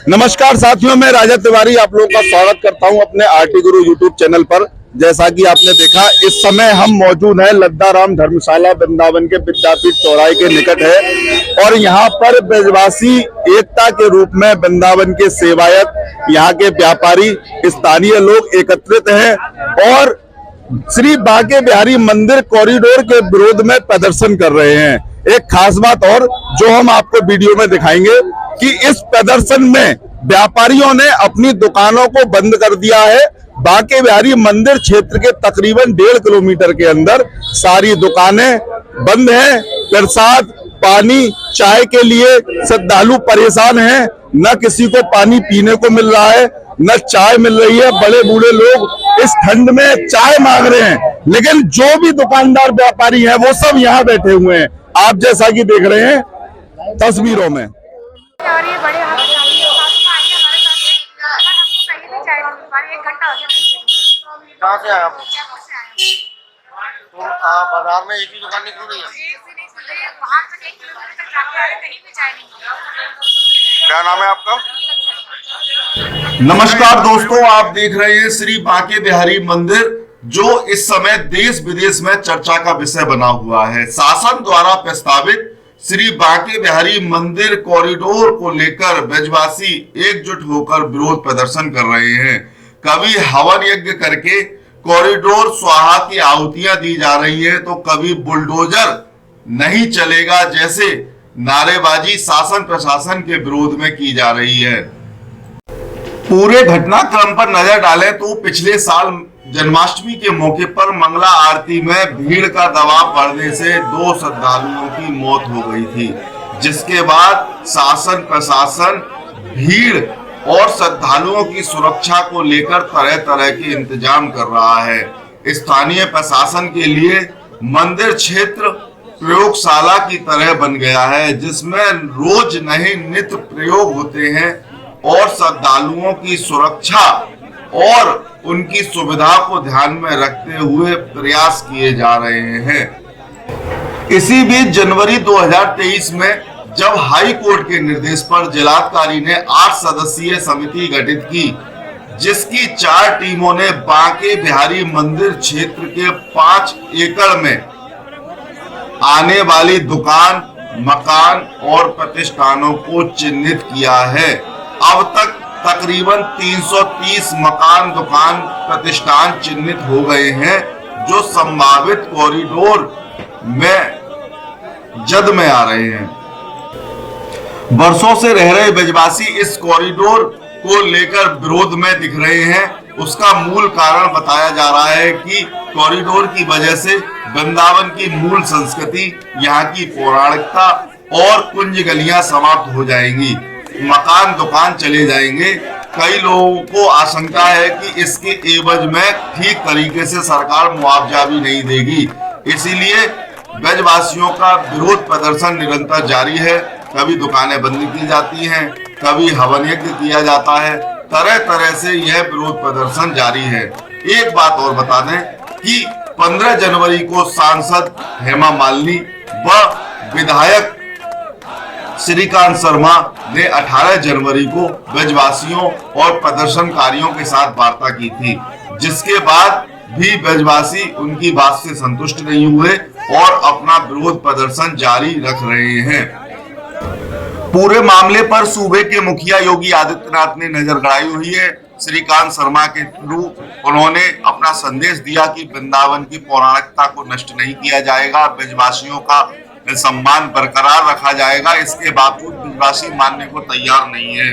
नमस्कार साथियों, मैं राजा तिवारी आप लोगों का स्वागत करता हूं अपने आरटी गुरु यूट्यूब चैनल पर। जैसा कि आपने देखा, इस समय हम मौजूद हैं लद्दाराम धर्मशाला वृंदावन के विद्यापीठ चौराहे के निकट है और यहां पर ब्रजवासी एकता के रूप में वृंदावन के सेवायत, यहां के व्यापारी, स्थानीय लोग एकत्रित हैं और श्री बांके बिहारी मंदिर कॉरिडोर के विरोध में प्रदर्शन कर रहे हैं। एक खास बात और जो हम आपको वीडियो में दिखाएंगे कि इस प्रदर्शन में व्यापारियों ने अपनी दुकानों को बंद कर दिया है। बांके बिहारी मंदिर क्षेत्र के तकरीबन 1.5 किलोमीटर के अंदर सारी दुकानें बंद हैं। प्रसाद, पानी, चाय के लिए श्रद्धालु परेशान हैं। न किसी को पानी पीने को मिल रहा है, न चाय मिल रही है। बड़े बूढ़े लोग इस ठंड में चाय मांग रहे हैं, लेकिन जो भी दुकानदार व्यापारी हैं वो सब यहाँ बैठे हुए हैं, आप जैसा कि देख रहे हैं तस्वीरों में। और ये बड़े हमारे साथ में हमको कहीं नहीं चाय नहीं मिल पा रही। 1 घंटा हो गया। कहाँ से आए आप? जयपुर से आए। तो आप बाजार में एक ही दुकान नहीं खुल रही है? एक भी नहीं खुल रही है। बाहर तक 1 किलोमीटर तक जाके आ रहे, कहीं भी चाय नहीं मिल रही। क्या नाम है आपका? नमस्कार दोस्तों, आप देख रहे हैं श्री बांके बिहारी मंदिर, जो इस समय देश विदेश में चर्चा का विषय बना हुआ है। शासन द्वारा प्रस्तावित श्री बांके बिहारी मंदिर कॉरिडोर को लेकर ब्रजवासी एकजुट होकर विरोध प्रदर्शन कर रहे हैं। कभी हवन यज्ञ करके कॉरिडोर स्वाहा की आहुतियां दी जा रही है, तो कभी बुलडोजर नहीं चलेगा जैसे नारेबाजी शासन प्रशासन के विरोध में की जा रही है। पूरे घटनाक्रम पर नजर डालें तो पिछले साल जन्माष्टमी के मौके पर मंगला आरती में भीड़ का दबाव बढ़ने से 2 श्रद्धालुओं की मौत हो गई थी, जिसके बाद शासन प्रशासन भीड़ और श्रद्धालुओं की सुरक्षा को लेकर तरह तरह के इंतजाम कर रहा है। स्थानीय प्रशासन के लिए मंदिर क्षेत्र प्रयोगशाला की तरह बन गया है, जिसमें रोज नए नित्य प्रयोग होते हैं और श्रद्धालुओं की सुरक्षा और उनकी सुविधा को ध्यान में रखते हुए प्रयास किए जा रहे हैं। इसी बीच जनवरी 2023 में जब हाई कोर्ट के निर्देश पर जिलाधिकारी ने 8 सदस्यीय समिति गठित की, जिसकी 4 टीमों ने बांके बिहारी मंदिर क्षेत्र के 5 एकड़ में आने वाली दुकान, मकान और प्रतिष्ठानों को चिन्हित किया है। अब तक तकरीबन 330 मकान, दुकान, प्रतिष्ठान चिन्हित हो गए हैं, जो संभावित कॉरिडोर में जद में आ रहे हैं। वर्षों से रह रहे ब्रजवासी इस कॉरिडोर को लेकर विरोध में दिख रहे हैं। उसका मूल कारण बताया जा रहा है कि कॉरिडोर की वजह से वृंदावन की मूल संस्कृति, यहाँ की पौराणिकता और कुंज गलियां समाप्त हो जाएंगी, मकान दुकान चले जाएंगे। कई लोगों को आशंका है कि इसके एवज में ठीक तरीके से सरकार मुआवजा भी नहीं देगी। इसीलिए ब्रजवासियों का विरोध प्रदर्शन निरंतर जारी है। कभी दुकानें बंद की जाती हैं, कभी हवन यज्ञ किया जाता है, तरह तरह से यह विरोध प्रदर्शन जारी है। एक बात और बता दें कि 15 जनवरी को सांसद हेमा मालिनी व विधायक श्रीकांत शर्मा ने 18 जनवरी को ब्रजवासियों और प्रदर्शनकारियों के साथ वार्ता की थी, जिसके बाद भी ब्रजवासी उनकी बात से संतुष्ट नहीं हुए और अपना विरोध प्रदर्शन जारी रख रहे हैं। पूरे मामले पर सूबे के मुखिया योगी आदित्यनाथ ने नजर गड़ाई हुई है। श्रीकांत शर्मा के थ्रू उन्होंने अपना संदेश दिया कि वृंदावन की पौराणिकता को नष्ट नहीं किया जाएगा, ब्रजवासियों का सम्मान बरकरार रखा जाएगा। इसके बावजूद ब्रजवासी मानने को तैयार नहीं है।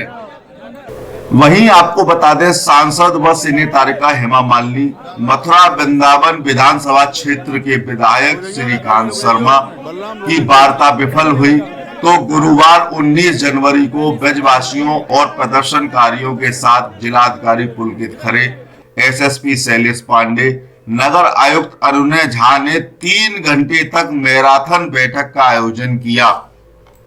वहीं आपको बता दें, सांसद व सिनेतारिका हेमा मालिनी मथुरा वृंदावन विधानसभा क्षेत्र के विधायक श्रीकांत शर्मा की वार्ता विफल हुई, तो गुरुवार 19 जनवरी को ब्रजवासियों और प्रदर्शनकारियों के साथ जिलाधिकारी पुलकित खरे, एसएसपी शैलेश पांडे, नगर आयुक्त अरुणय झा ने 3 घंटे तक मैराथन बैठक का आयोजन किया।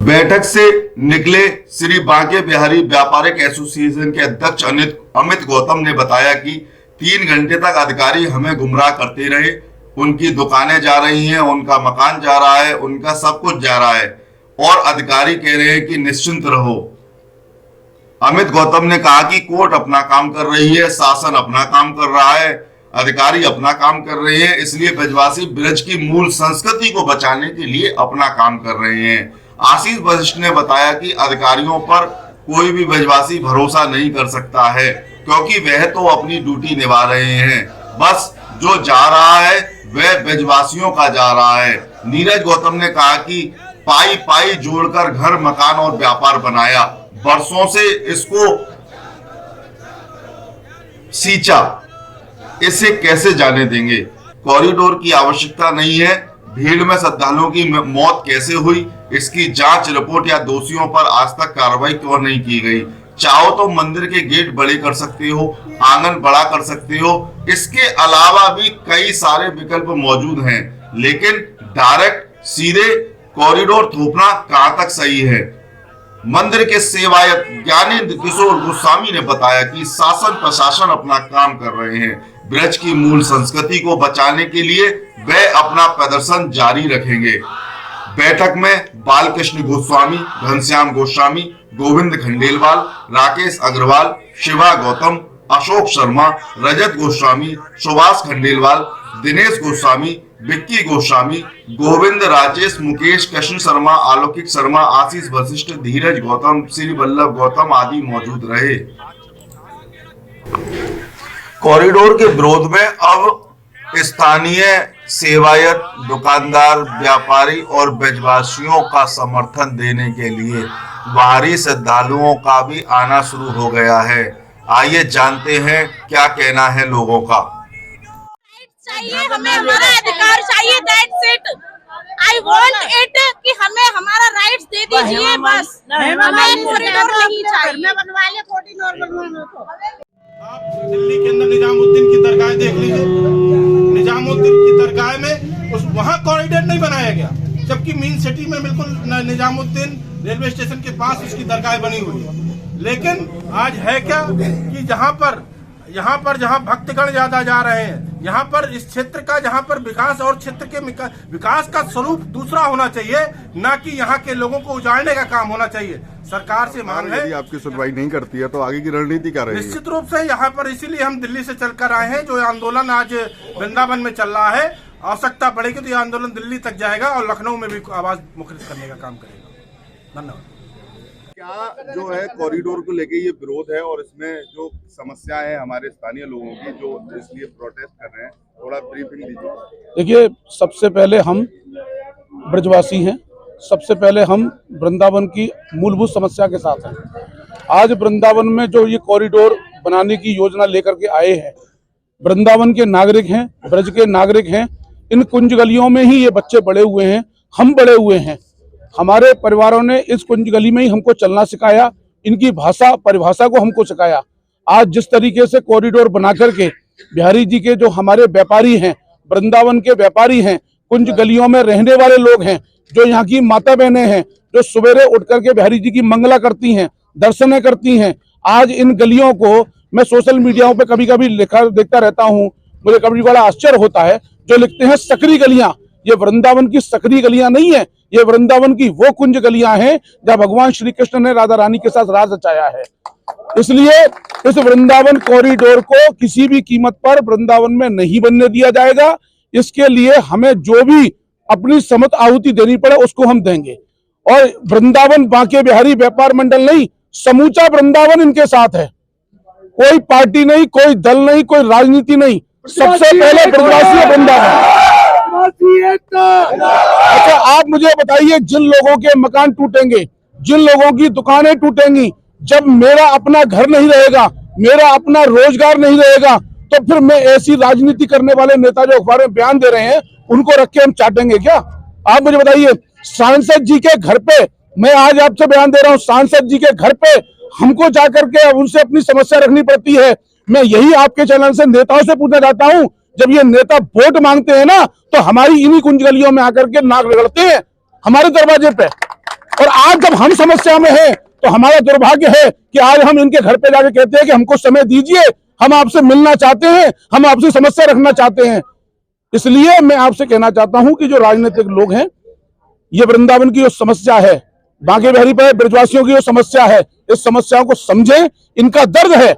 बैठक से निकले श्री बांके बिहारी व्यापारिक एसोसिएशन के अध्यक्ष अमित गौतम ने बताया कि 3 घंटे तक अधिकारी हमें गुमराह करते रहे। उनकी दुकानें जा रही हैं, उनका मकान जा रहा है, उनका सब कुछ जा रहा है और अधिकारी कह रहे हैं कि निश्चिंत रहो, अमित गौतम ने कहा कि कोर्ट अपना काम कर रही है, शासन अपना काम कर रहा है, अधिकारी अपना काम कर रहे हैं, इसलिए ब्रजवासी ब्रज की मूल संस्कृति को बचाने के लिए अपना काम कर रहे हैं। आशीष वशिष्ठ ने बताया कि अधिकारियों पर कोई भी ब्रजवासी भरोसा नहीं कर सकता है, क्योंकि वह तो अपनी ड्यूटी निभा रहे हैं, बस जो जा रहा है वह ब्रजवासियों का जा रहा है। नीरज गौतम ने कहा कि पाई पाई जोड़कर घर, मकान और व्यापार बनाया, बरसों से इसको सींचा, इसे कैसे जाने देंगे। कॉरिडोर की आवश्यकता नहीं है, भीड़ में श्रद्धालुओं की मौत कैसे हुई, इसकी जांच रिपोर्ट या दोषियों पर आज तक कार्रवाई क्यों नहीं की गई। चाहो तो मंदिर के गेट बड़े कर सकते हो, आंगन बड़ा कर सकते हो, इसके अलावा भी कई सारे विकल्प मौजूद हैं, लेकिन डायरेक्ट सीधे कॉरिडोर थोपना कहां तक सही है। मंदिर के सेवायत ज्ञानी किशोर गोस्वामी ने बताया कि शासन प्रशासन अपना काम कर रहे हैं, ब्रज की मूल संस्कृति को बचाने के लिए वे अपना प्रदर्शन जारी रखेंगे। बैठक में बालकृष्ण गोस्वामी, घनश्याम गोस्वामी, गोविंद खंडेलवाल, राकेश अग्रवाल, शिवा गौतम, अशोक शर्मा, रजत गोस्वामी, सुभाष खंडेलवाल, दिनेश गोस्वामी, विक्की गोस्वामी, गोविंद राजेश, मुकेश, कृष्ण शर्मा, आलोकिक शर्मा, आशीष वशिष्ठ, धीरज गौतम, श्री वल्लभ गौतम आदि मौजूद रहे। कॉरिडोर के विरोध में अब स्थानीय सेवायत, दुकानदार, व्यापारी और ब्रजवासियों का समर्थन देने के लिए बाहरी श्रद्धालुओं का भी आना शुरू हो गया है। आइए जानते हैं क्या कहना है लोगों का। चाहिए, हमें हमारा अधिकार चाहिए, that's it. I want it कि हमें हमारा राइट्स दे दीजिए, बस हमें कॉरिडोर नहीं चाहिए। बनवा ले कॉरिडोर, बनवाने को। आप दिल्ली के अंदर निजामुद्दीन की दरगाह देख लीजिए, निजामुद्दीन की दरगाह में उस वहाँ कॉरिडोर नहीं बनाया गया, जबकि मेन सिटी में बिल्कुल निजामुद्दीन रेलवे स्टेशन के पास उसकी दरगाह बनी हुई है। लेकिन आज है क्या कि यहाँ पर जहाँ भक्तगण ज्यादा जा रहे हैं, यहाँ पर इस क्षेत्र का जहाँ पर विकास और क्षेत्र के विकास का स्वरूप दूसरा होना चाहिए, ना कि यहाँ के लोगों को उजाड़ने का काम होना चाहिए। सरकार से मांग है, यदि आपकी सुनवाई नहीं करती है तो आगे की रणनीति क्या रहेगी? निश्चित रूप से यहाँ पर इसीलिए हम दिल्ली से चलकर आए हैं। जो आंदोलन आज वृंदावन में चल रहा है, आवश्यकता पड़ेगी तो ये आंदोलन दिल्ली तक जाएगा और लखनऊ में भी आवाज मुखरित करने का काम करेगा। धन्यवाद। क्या जो है कॉरिडोर को लेके ये विरोध है और इसमें जो समस्या है हमारे स्थानीय लोगों की जो इसलिए प्रोटेस्ट कर रहे हैं, थोड़ा ब्रीफिंग दीजिए। देखिए, सबसे पहले हम ब्रजवासी हैं, सबसे पहले हम वृंदावन की मूलभूत समस्या के साथ हैं। आज वृंदावन में जो ये कॉरिडोर बनाने की योजना लेकर के आए हैं, वृंदावन के नागरिक हैं, ब्रज के नागरिक हैं, इन कुंज गलियों में ही ये बच्चे बड़े हुए हैं, हम बड़े हुए हैं। हमारे परिवारों ने इस कुंज गली में ही हमको चलना सिखाया, इनकी भाषा परिभाषा को हमको सिखाया। आज जिस तरीके से कॉरिडोर बना करके बिहारी जी के जो हमारे व्यापारी हैं, वृंदावन के व्यापारी हैं, कुंज गलियों में रहने वाले लोग हैं, जो यहाँ की माता बहनें हैं, जो सवेरे उठ करके बिहारी जी की मंगला करती हैं, दर्शनें करती हैं, आज इन गलियों को मैं सोशल मीडियाओं पे कभी कभी देखता रहता हूँ, मुझे कभी बड़ा आश्चर्य होता है, जो लिखते हैं सकरी गलियां। ये वृंदावन की सकरी गलियां नहीं है, ये वृंदावन की वो कुंज गलियां हैं जहां भगवान श्री कृष्ण ने राधा रानी के साथ राज रचाया है। इसलिए इस वृंदावन कॉरिडोर को किसी भी कीमत पर वृंदावन में नहीं बनने दिया जाएगा। इसके लिए हमें जो भी अपनी समत आहुति देनी पड़े उसको हम देंगे। और वृंदावन बांके बिहारी व्यापार मंडल नहीं, समूचा वृंदावन इनके साथ है। कोई पार्टी नहीं, कोई दल नहीं, कोई राजनीति नहीं, सबसे पहले ब्रजवासी वृंदावन। अच्छा, आप मुझे बताइए, जिन लोगों के मकान टूटेंगे, जिन लोगों की दुकानें टूटेंगी, जब मेरा अपना घर नहीं रहेगा, मेरा अपना रोजगार नहीं रहेगा, तो फिर मैं ऐसी राजनीति करने वाले नेता जो अखबार में बयान दे रहे हैं उनको रख के हम चाटेंगे क्या? आप मुझे बताइए, सांसद जी के घर पे, मैं आज आपसे बयान दे रहा हूं, सांसद जी के घर पे हमको जाकर के उनसे अपनी समस्या रखनी पड़ती है। मैं यही आपके चैनल से नेताओं से पूछना चाहता हूं, जब ये नेता वोट मांगते हैं ना, तो हमारी इन्हीं कुंज गलियों में आकर के नाक रगड़ते हैं हमारे दरवाजे पे। और आज जब हम समस्या में हैं, तो हमारा दुर्भाग्य है कि आज हम इनके घर पे जाके कहते हैं कि हमको समय दीजिए, हम आपसे मिलना चाहते हैं, हम आपसे समस्या रखना चाहते हैं। इसलिए मैं आपसे कहना चाहता हूं कि जो राजनीतिक लोग हैं, ये वृंदावन की जो समस्या है बांके बिहारी पर ब्रजवासियों की जो समस्या है, इस समस्याओं को समझें, इनका दर्द है,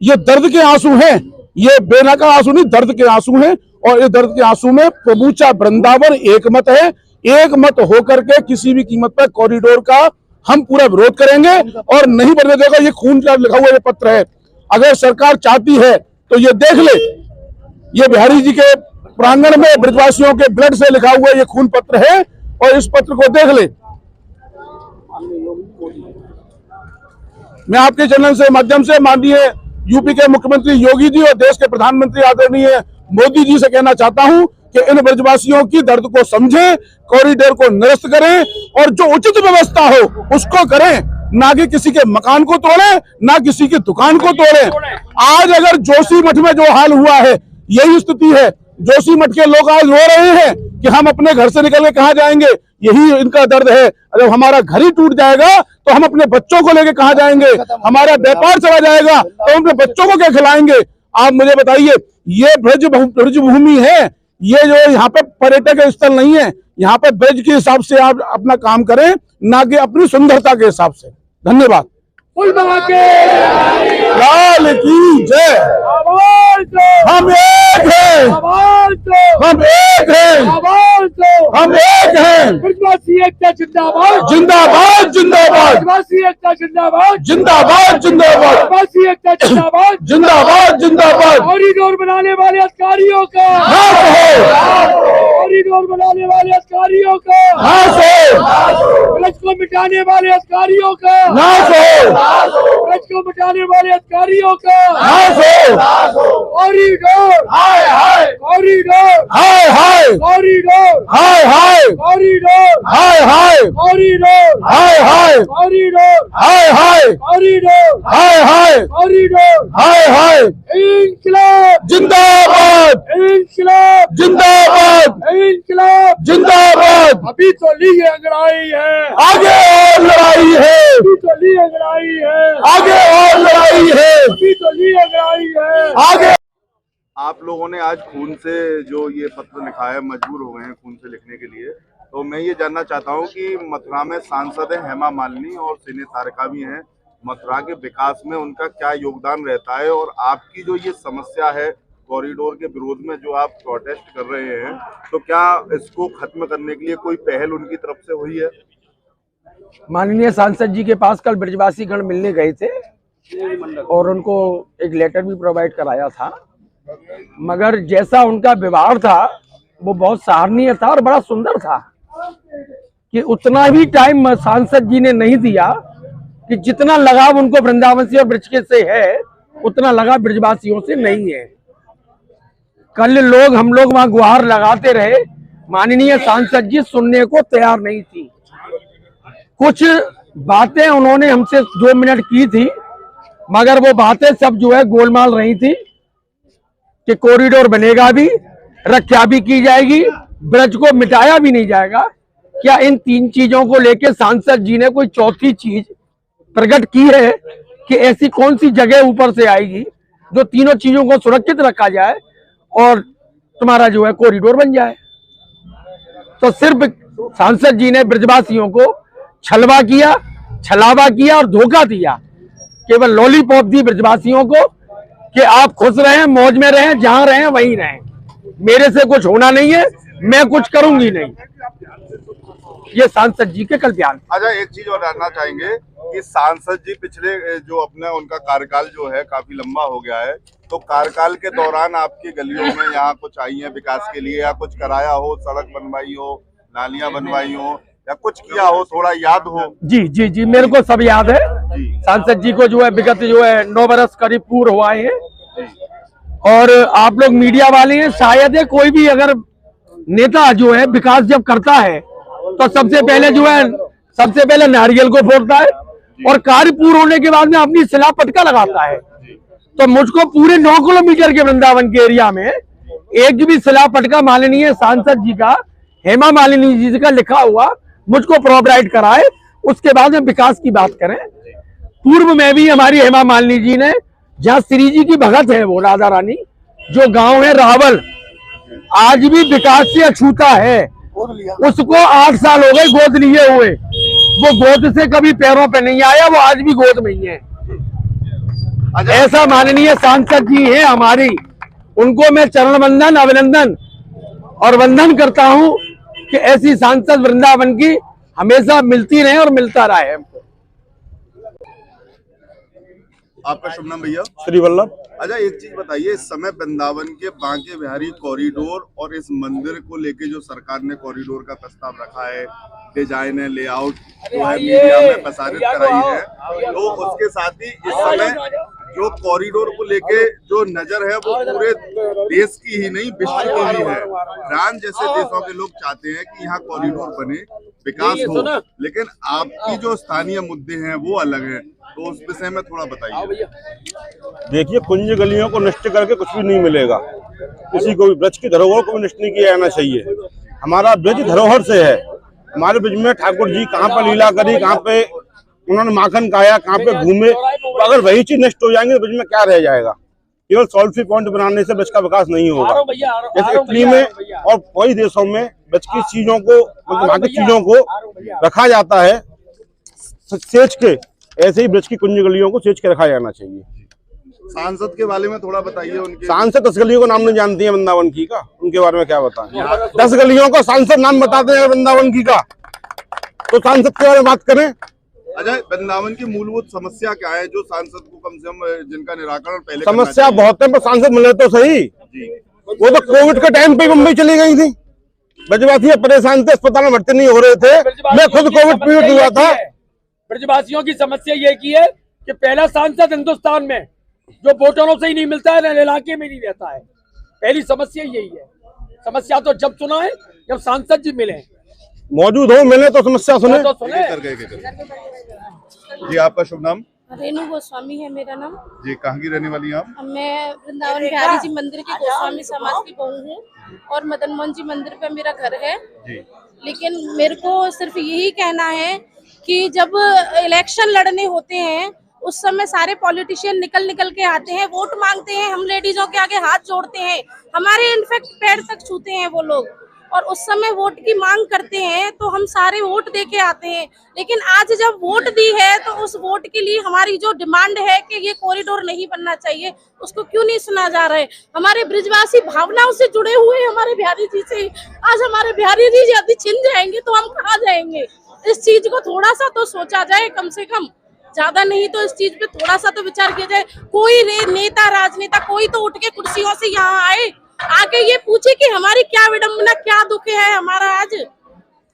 ये दर्द के आंसू हैं, ये बेनका आंसू नहीं, दर्द के आंसू हैं। और इस दर्द के आंसू में प्रभुचा वृंदावन एकमत है। एकमत होकर के किसी भी कीमत पर कॉरिडोर का हम पूरा विरोध करेंगे और नहीं बनने देगा। ये खून का लिखा हुआ ये पत्र है, अगर सरकार चाहती है तो ये देख ले, ये बिहारी जी के प्रांगण में ब्रजवासियों के ब्लड से लिखा हुआ ये खून पत्र है और इस पत्र को देख ले। मैं आपके चैनल से माध्यम से माननीय यूपी के मुख्यमंत्री योगी जी और देश के प्रधानमंत्री आदरणीय मोदी जी से कहना चाहता हूं कि इन ब्रजवासियों की दर्द को समझें, कॉरिडोर को निरस्त करें और जो उचित व्यवस्था हो उसको करें, ना कि किसी के मकान को तोड़ें, ना किसी की दुकान को तोड़ें। आज अगर जोशी मठ में जो हाल हुआ है, यही स्थिति है। जोशी मठ के लोग आज रो रहे हैं कि हम अपने घर से निकल के कहाँ जाएंगे, यही इनका दर्द है। अगर हमारा घर ही टूट जाएगा तो हम अपने बच्चों को लेके कहाँ जाएंगे, हमारा व्यापार चला जाएगा तो हम अपने बच्चों को क्या खिलाएंगे। आप मुझे बताइए, ये ब्रज भूमि है, ये जो यहाँ पे पर्यटक स्थल नहीं है। यहाँ पे ब्रज के हिसाब से आप अपना काम करें, ना कि अपनी सुंदरता के हिसाब से। धन्यवाद। लाल की जय। हम एक हैं, हम एक हैं, हम एक हैं। ब्रजवासी एकता जिंदाबाद, जिंदाबाद जिंदाबाद, ब्रजवासी एकता जिंदाबाद, जिंदाबाद जिंदाबाद, ब्रजवासी एकता जिंदाबाद, जिंदाबाद जिंदाबाद। कॉरिडोर बनाने वाले अधिकारियों का नाश हो, कॉरिडोर बनाने वाले अधिकारियों का नाश हो, ब्रज को मिटाने वाले अधिकारियों का नाश हो, ब्रज को मिटाने वाले अधिकारियों का नाश हो। कॉरिडोर, हाय हाय, कॉरिडोर, हाय हाय, कॉरिडोर, हाय हाय, कॉरिडोर, हाय हाय, कॉरिडोर, हाय हाय, कॉरिडोर, हाय हाय, कॉरिडोर, हाय हाय, कॉरिडोर, हाय हाय। इंकलाब, जिंदाबाद, इंकलाब, जिंदाबाद, इंकलाब, जिंदाबाद। अभी तो ली अंगड़ाई है, आगे और लड़ाई है, अभी तो ली अंगड़ाई है, आगे और लड़ाई है, अभी तो ली अंगड़ाई है, आगे। आप लोगों ने आज खून से जो ये पत्र लिखा है, मजबूर हो गए हैं खून से लिखने के लिए, तो मैं ये जानना चाहता हूँ कि मथुरा में सांसद है हेमा मालिनी और सिने तारका भी हैं, मथुरा के विकास में उनका क्या योगदान रहता है, और आपकी जो ये समस्या है कॉरिडोर के विरोध में जो आप प्रोटेस्ट कर रहे हैं, तो क्या इसको खत्म करने के लिए कोई पहल उनकी तरफ से हुई है? माननीय सांसद जी के पास कल ब्रजवासी गण मिलने गए थे और उनको एक लेटर भी प्रोवाइड कराया था, मगर जैसा उनका व्यवहार था वो बहुत सराहनीय था और बड़ा सुंदर था कि उतना भी टाइम सांसद जी ने नहीं दिया कि जितना लगाव उनको वृंदावन से और ब्रज के से है उतना लगाव ब्रजवासियों से नहीं है। कल हम लोग वहां गुहार लगाते रहे, माननीय सांसद जी सुनने को तैयार नहीं थी। कुछ बातें उन्होंने हमसे 2 मिनट की थी, मगर वो बातें सब जो है गोलमाल रही थी कि कॉरिडोर बनेगा भी, रक्षा भी की जाएगी, ब्रज को मिटाया भी नहीं जाएगा। क्या इन 3 चीजों को लेकर सांसद जी ने कोई चौथी चीज प्रकट की है कि ऐसी कौन सी जगह ऊपर से आएगी जो तीनों चीजों को सुरक्षित रखा जाए और तुम्हारा जो है कॉरिडोर बन जाए? तो सिर्फ सांसद जी ने ब्रजवासियों को छलवा किया, छलावा किया और धोखा दिया। केवल लॉलीपॉप दी ब्रजवासियों को कि आप खुश रहें, मौज में रहें, जहां रहें वहीं रहें, मेरे से कुछ होना नहीं है, मैं कुछ करूंगी नहीं। ये सांसद जी के कल बयान। अच्छा, एक चीज और जानना चाहेंगे कि सांसद जी पिछले जो अपना उनका कार्यकाल जो है काफी लंबा हो गया है, तो कार्यकाल के दौरान आपकी गलियों में यहाँ कुछ आई है विकास के लिए, या कुछ कराया हो, सड़क बनवाई हो, नालियां बनवाई हो, या कुछ किया हो, थोड़ा याद हो? जी जी जी, मेरे को सब याद है। सांसद जी को जो है विगत जो है 9 बरस करीब पूर्ण हुआ है और आप लोग मीडिया वाले हैं, शायद है कोई भी अगर नेता जो है विकास जब करता है तो सबसे पहले जो है सबसे पहले नारियल को फोड़ता है और कार्य पूर्ण होने के बाद में अपनी शिला पटका लगाता है। तो मुझको पूरे 9 किलोमीटर के वृंदावन के एरिया में एक भी शिला पटका माननीय सांसद जी का, हेमा मालिनी जी का लिखा हुआ मुझको प्रोवाइड कराए, उसके बाद में विकास की बात करें। पूर्व में भी हमारी हेमा मालिनी जी ने, जहाँ श्री जी की भगत है वो राधा रानी, जो गांव है रावल, आज भी विकास से अछूता है, उसको 8 साल हो गए गोद लिए हुए। वो गोद से कभी पैरों पे नहीं आया, वो आज भी गोद में ही है। ऐसा माननीय सांसद जी हैं हमारी, उनको मैं चरण वंदन, अभिनंदन और वंदन करता हूं कि ऐसी सांसद वृंदावन की हमेशा मिलती रहे और मिलता रहे। आपका शुभ नाम भैया? श्री वल्लभ। अच्छा, एक चीज बताइए, इस समय वृंदावन के बांके बिहारी कॉरिडोर और इस मंदिर को लेके जो सरकार ने कॉरिडोर का प्रस्ताव रखा है, डिजाइन है, लेआउट जो है मीडिया में प्रसारित कराई है, तो उसके साथ ही इस समय जो कॉरिडोर को लेके जो नजर है वो पूरे देश की ही नहीं विश्व की ही है। फ्रांस जैसे देशों के लोग चाहते हैं कि यहाँ कॉरिडोर बने, विकास हो, लेकिन आपकी जो स्थानीय मुद्दे हैं वो अलग है, तो उस विषय में थोड़ा बताइए। देखिए, कुंज गलियों को नष्ट करके कुछ भी नहीं मिलेगा, किसी को भी ब्रज की धरोहर को भी नष्ट नहीं किया जाना चाहिए। हमारा ब्रज धरोहर से है, हमारे ब्रज में ठाकुर जी कहाँ पर लीला करी, कहाँ पे उन्होंने माखन खाया, कहाँ पे घूमे, तो अगर वही चीज नष्ट हो जाएंगे तो ब्रज में क्या रह जाएगा। केवल सॉल्फी पॉइंट बनाने से ब्रज का विकास नहीं होगा। जैसे इटली में और कई देशों में ब्रज की चीजों को, मतलब वहाँ की चीजों को रखा जाता है सेच के, ऐसे ही ब्रज की कुंज गलियों को सेच के रखा जाना चाहिए। सांसद के बारे में थोड़ा बताइए। उनके सांसद 10 गलियों का नाम नहीं जानती है वृंदावन की का, उनके बारे में क्या बताएं। 10 गलियों का सांसद नाम बताते हैं वृंदावन की का, तो सांसद के बारे में बात करें। अच्छा, वृंदावन की मूलभूत समस्या क्या है जो सांसद को कम से कम जिनका निराकरण पहले समस्या बहुत है, पर सांसद मिले तो सही। वो तो कोविड के टाइम पे मुंबई चली गई थी, ब्रजवासी परेशान थे, अस्पताल में भर्ती नहीं हो रहे थे, मैं खुद कोविड पीड़ित हुआ था। ब्रजवासियों की समस्या ये की है कि पहला सांसद हिंदुस्तान में जो वोटरों से ही नहीं मिलता है, इलाके में नहीं रहता है। पहली समस्या यही है। समस्या तो जब सुना है जब सांसद जी मिले, मौजूद हो, मिले तो समस्या सुने। जी, आपका शुभ नाम? रेणु गोस्वामी है मेरा नाम। जी, कहाँ की रहने वाली हैं आप? मैं वृंदावन बिहारी जी मंदिर की गोस्वामी समाज की बहू हूँ और मदन मोहन जी मंदिर पे मेरा घर है जी। लेकिन मेरे को सिर्फ यही कहना है कि जब इलेक्शन लड़ने होते हैं उस समय सारे पॉलिटिशियन निकल के आते हैं, वोट मांगते हैं, हम लेडीजों के आगे हाथ जोड़ते हैं, हमारे इनफेक्ट पैर तक छूते हैं वो लोग, और उस समय वोट की मांग करते हैं तो हम सारे वोट दे के आते हैं। लेकिन आज जब वोट दी है तो उस वोट के लिए हमारी जो डिमांड है कि ये कॉरिडोर नहीं बनना चाहिए, उसको क्यों नहीं सुना जा रहा है। हमारे ब्रिजवासी भावनाओं से जुड़े हुए हमारे बिहारी जी से, आज हमारे बिहारी जी यदि छिन जाएंगे तो हम कहाँ जाएंगे। इस चीज को थोड़ा सा तो सोचा जाए, कम से कम, ज्यादा नहीं तो इस चीज पे थोड़ा सा तो विचार किया जाए। कोई नेता, राजनेता कोई तो उठ के कुर्सियों से यहाँ आए, आके ये पूछे कि हमारी क्या विडंबना, क्या दुख है हमारा, आज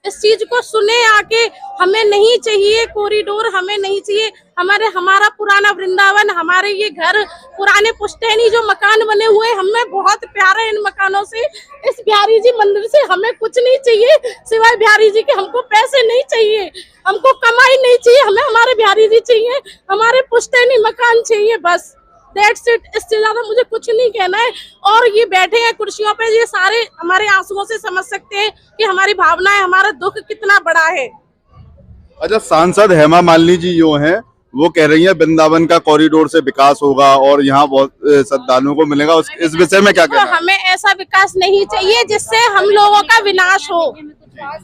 इस चीज को सुने आके। हमें नहीं चाहिए कॉरिडोर, हमें नहीं चाहिए हमारा पुराना वृंदावन, हमारे ये घर पुराने पुश्तैनी जो मकान बने हुए, हमें बहुत प्यार है इन मकानों से। इस बिहारी जी मंदिर से हमें कुछ नहीं चाहिए सिवाय बिहारी जी के। हमको पैसे नहीं चाहिए, हमको कमाई नहीं चाहिए, हमें हमारे बिहारी जी चाहिए, हमारे पुश्तैनी मकान चाहिए, बस दैट्स इट। इससे ज्यादा मुझे कुछ नहीं कहना है। और ये बैठे हैं कुर्सियों पे, ये सारे हमारे आंसुओं से समझ सकते हैं कि हमारी भावनाएं, हमारा दुख कितना बड़ा है। अच्छा, सांसद हेमा मालिनी जी जो हैं वो कह रही है वृंदावन का कॉरिडोर से विकास होगा और यहाँ बहुत श्रद्धालुओं को मिलेगा, इस विषय में क्या कहना है? हमें ऐसा विकास नहीं चाहिए जिससे हम लोगों का विनाश हो,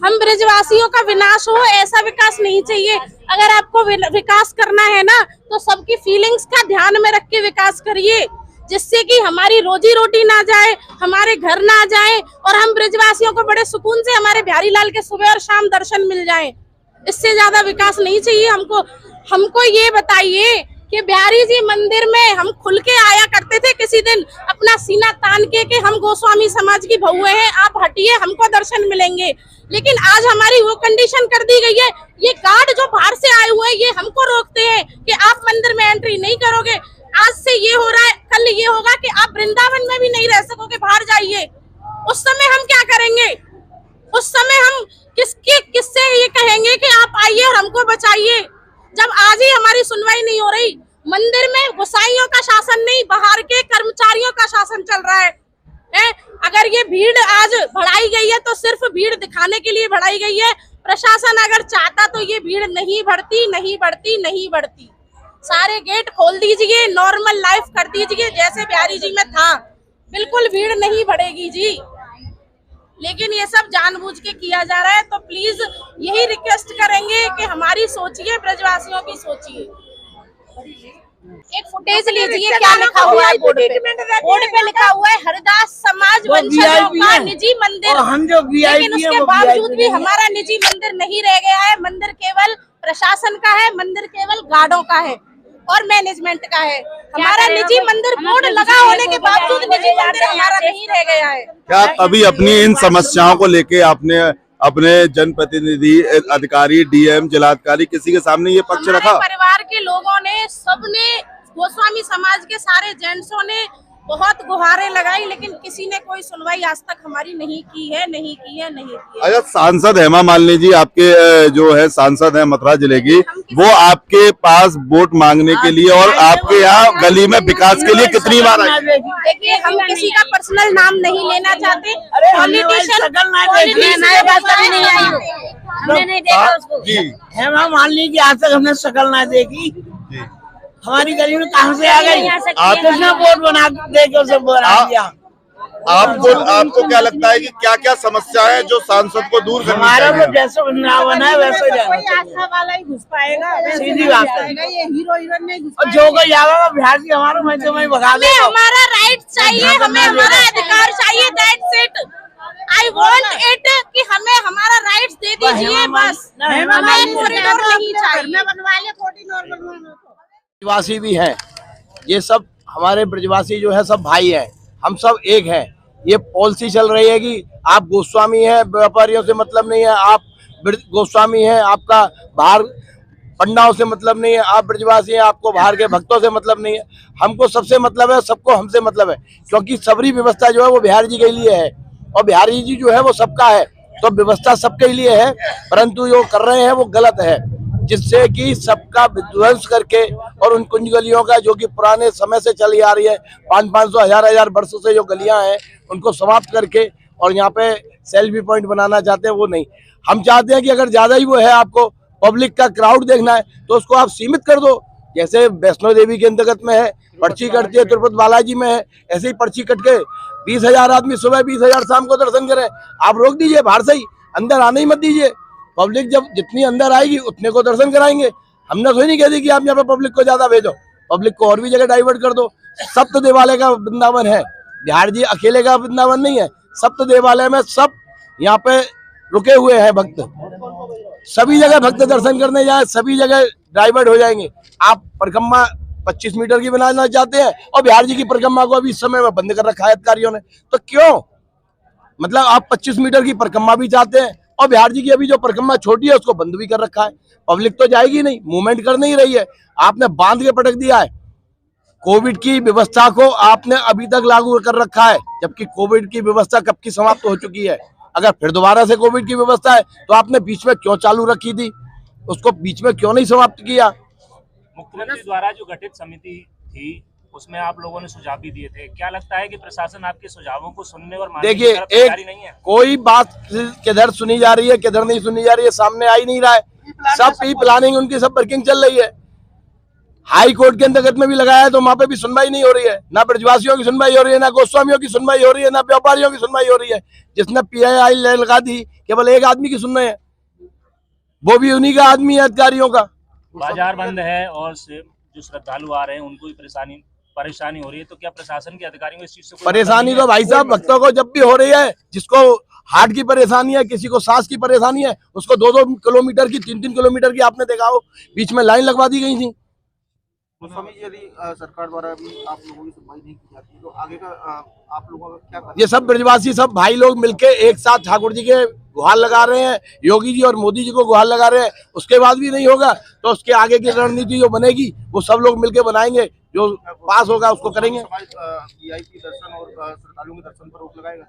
हम ब्रजवासियों का विनाश हो, ऐसा विकास नहीं चाहिए। अगर आपको विकास करना है ना तो सबकी फीलिंग्स का ध्यान में रख के विकास करिए, जिससे कि हमारी रोजी रोटी ना जाए, हमारे घर ना जाए और हम ब्रजवासियों को बड़े सुकून से हमारे बिहारी लाल के सुबह और शाम दर्शन मिल जाएं। इससे ज्यादा विकास नहीं चाहिए हमको। हमको ये बताइए कि बिहारी जी मंदिर में हम खुल के आया करते थे किसी दिन अपना सीना तान के कि हम गोस्वामी समाज की बहुएं हैं, आप हटिए, हमको दर्शन मिलेंगे। लेकिन आज हमारी वो कंडीशन कर दी गई है, ये गार्ड जो बाहर से आए हुए हैं ये हमको रोकते हैं कि आप मंदिर में एंट्री नहीं करोगे। आज से ये हो रहा है, कल ये होगा कि आप वृंदावन में भी नहीं रह सकोगे, बाहर जाइए। उस समय हम क्या करेंगे? उस समय हम किससे ये कहेंगे कि आप आइए और हमको बचाइए, जब आज ही हमारी सुनवाई नहीं हो रही। मंदिर में गोसाइयों का शासन नहीं, बाहर के कर्मचारियों का शासन चल रहा है। अगर ये भीड़ आज बढ़ाई गई है तो सिर्फ भीड़ दिखाने के लिए बढ़ाई गई है। प्रशासन अगर चाहता तो ये भीड़ नहीं बढ़ती। सारे गेट खोल दीजिए, नॉर्मल लाइफ कर दीजिए जैसे बिहारी जी में था, बिल्कुल भीड़ नहीं बढ़ेगी जी। लेकिन ये सब जानबूझ के किया जा रहा है। तो प्लीज यही रिक्वेस्ट करेंगे कि हमारी सोचिए, ब्रजवासियों की सोचिए। एक फुटेज लीजिए, क्या लिखा हुआ है बोर्ड पे लिखा हुआ है हरदास समाज वंशजों का निजी मंदिर। हम जो लेकिन उसके बावजूद भी हमारा निजी मंदिर नहीं रह गया है। मंदिर केवल प्रशासन का है, मंदिर केवल गार्डों का है और मैनेजमेंट का है। हमारा निजी मंदिर बोर्ड लगा होने के बावजूद निजी मंदिर हमारा नहीं रह गया है। क्या अभी अपनी इन समस्याओं को लेके आपने अपने जनप्रतिनिधि, अधिकारी, डीएम, जिलाधिकारी किसी के सामने ये पक्ष रखा? परिवार के लोगों ने, सबने, गोस्वामी समाज के सारे जेंट्सों ने बहुत गुहारें लगाई, लेकिन किसी ने कोई सुनवाई आज तक हमारी नहीं की है। अच्छा, सांसद हेमा मालिनी जी आपके जो है सांसद है मथुरा जिले की, वो आपके पास वोट मांगने के लिए और आपके यहाँ गली में विकास के लिए कितनी बार आई? देखिए, हम किसी का पर्सनल नाम नहीं लेना चाहते। हमने नहीं देखा उसको। हेमा मालिनी की आज तक हमने शक्ल ना देखी। हमारी गली में कहाँ से आ गई? किसने वोट बना दे के उसे बना दिया? आपको क्या लगता है कि क्या क्या समस्या है जो सांसद को दूर करनी हमारा चाहिए? तो जैसे वृंदावन है वैसे जाना आस्था वाला ही घुस पाएगा, सीधी बात है। ये हीरो हीरोइन नहीं घुस और जो कोई जाएगा बिहार की हमारा मैं तो भगा दे। हमारा राइट चाहिए, हमें हमारा अधिकार चाहिए। That's it, I want it कि हमें हमारा राइट्स दे दीजिए बस। हमें कॉरिडोर नहीं चाहिए। बनवा ले 14 ब्रजवासी भी हैं, ये सब हमारे ब्रजवासी जो है सब भाई हैं, हम सब एक हैं। ये पॉलिसी चल रही है कि आप गोस्वामी हैं, व्यापारियों से मतलब नहीं है, आप गोस्वामी हैं, आपका बाहर पंडाओं से मतलब नहीं है, आप ब्रजवासी हैं, आपको बाहर के भक्तों से मतलब नहीं है। हमको सबसे मतलब है, सबको हमसे मतलब है, क्योंकि सबरी व्यवस्था जो है वो बिहार जी के लिए है और बिहारी जी जो है वो सबका है, तो व्यवस्था सबके लिए है। परंतु जो कर रहे हैं वो गलत है, जिससे कि सबका विध्वंस करके और उन कुंज गलियों का जो कि पुराने समय से चली आ रही है, 500 1000 वर्षों से जो गलियां हैं उनको समाप्त करके और यहाँ पे सेल्फी पॉइंट बनाना चाहते हैं, वो नहीं। हम चाहते हैं कि अगर ज्यादा ही वो है, आपको पब्लिक का क्राउड देखना है तो उसको आप सीमित कर दो। जैसे वैष्णो देवी के अंतर्गत में है, पर्ची कटती है, तिरुपति बालाजी में है, ऐसे ही पर्ची कट के 20,000 आदमी सुबह 20,000 शाम को दर्शन करें। आप रोक दीजिए, बाहर से ही, अंदर आने ही मत दीजिए। पब्लिक जब जितनी अंदर आएगी उतने को दर्शन कराएंगे। हमने तो नहीं कह दी कि आप यहाँ पे पब्लिक को ज्यादा भेजो, पब्लिक को और भी जगह डाइवर्ट कर दो। सप्त देवालय का वृंदावन है, बिहार जी अकेले का वृंदावन नहीं है। सप्त देवालय में सब यहाँ पे रुके हुए हैं भक्त, सभी जगह भक्त दर्शन करने जाए, सभी जगह डाइवर्ट हो जाएंगे। आप परिक्रमा 25 मीटर की बनाना चाहते हैं और बिहार जी की परिक्रमा को अभी इस समय में बंद कर रखा है अधिकारियों ने, तो क्यों? मतलब आप 25 मीटर की परिक्रमा भी चाहते हैं और बिहार जी की अभी जो परिक्रमा छोटी है उसको बंद भी कर रखा है। पब्लिक तो जाएगी नहीं, मूवमेंट कर नहीं रही है, आपने बांध के पटक दिया है। कोविड की व्यवस्था को आपने अभी तक लागू कर रखा है, जबकि कोविड की व्यवस्था कब की समाप्त हो चुकी है। अगर फिर दोबारा से कोविड की व्यवस्था है तो आपने बीच में क्यों चालू रखी थी, उसको बीच में क्यों नहीं समाप्त किया? मुख्यमंत्री द्वारा जो गठित समिति थी उसमें आप लोगों ने सुझाव भी दिए थे, क्या लगता है कि प्रशासन आपके सुझावों को सुनने और मानने देखिए, तैयार नहीं है? कोई बात किधर सुनी जा रही है किधर नहीं सुनी जा रही है सामने आ ही नहीं रहा है। सब प्री प्लानिंग उनकी सब वर्किंग चल रही है। हाई कोर्ट के अंतर्गत में भी लगाया है तो वहां पे भी सुनवाई नहीं हो रही है, ना ब्रजवासियों की सुनवाई हो रही है, ना गोस्वामियों की सुनवाई हो रही है, ना व्यापारियों की सुनवाई हो रही है। जिसने PII लगा दी केवल एक आदमी की सुनना है, वो भी उन्हीं का आदमी है, अधिकारियों का। बाजार बंद है और जो श्रद्धालु आ रहे हैं उनको भी परेशानी हो रही है, तो क्या प्रशासन के अधिकारियों को इस चीज से परेशानी तो भाई साहब भक्तों को जब भी हो रही है, जिसको हार्ट की परेशानी है, किसी को सांस की परेशानी है, उसको 2-2 किलोमीटर की 3-3 किलोमीटर की आपने देखा हो बीच में लाइन लगवा दी गई थी। यदि सरकार द्वारा भी आप लोगों की सुनवाई नहीं की जाती तो आगे का आप लोगों का क्या करना? ये सब ब्रजवासी सब भाई लोग मिलके एक साथ ठाकुर जी के गुहार लगा रहे हैं, योगी जी और मोदी जी को गुहार लगा रहे हैं। उसके बाद भी नहीं होगा तो उसके आगे की रणनीति जो बनेगी वो सब लोग मिलके बनाएंगे, जो पास होगा उसको करेंगे। VIP दर्शन और श्रद्धालुओं के दर्शन पर रोक लगाएगा?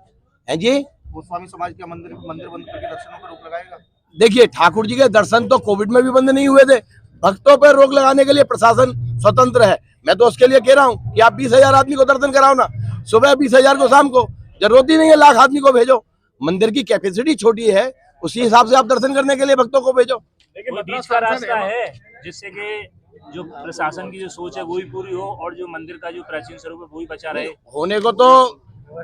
है जी, गोस्वामी समाज के मंदिर बंद करके दर्शनों पर रोक लगाएगा? देखिए, ठाकुर जी के दर्शन तो कोविड में भी बंद नहीं हुए थे। भक्तों पर रोक लगाने के लिए प्रशासन स्वतंत्र है। मैं तो उसके लिए कह रहा हूँ कि आप 20,000 आदमी को दर्शन कराओ ना, सुबह 20,000 को, शाम को। जरूरत ही नहीं है लाख आदमी को भेजो, मंदिर की कैपेसिटी छोटी है, उसी हिसाब से आप दर्शन करने के लिए भक्तों को भेजो। लेकिन बीच का रास्ता है जिससे कि जो प्रशासन की जो सोच है वो भी पूरी हो और जो मंदिर का जो प्राचीन स्वरूप है वो भी बचा रहे। होने को तो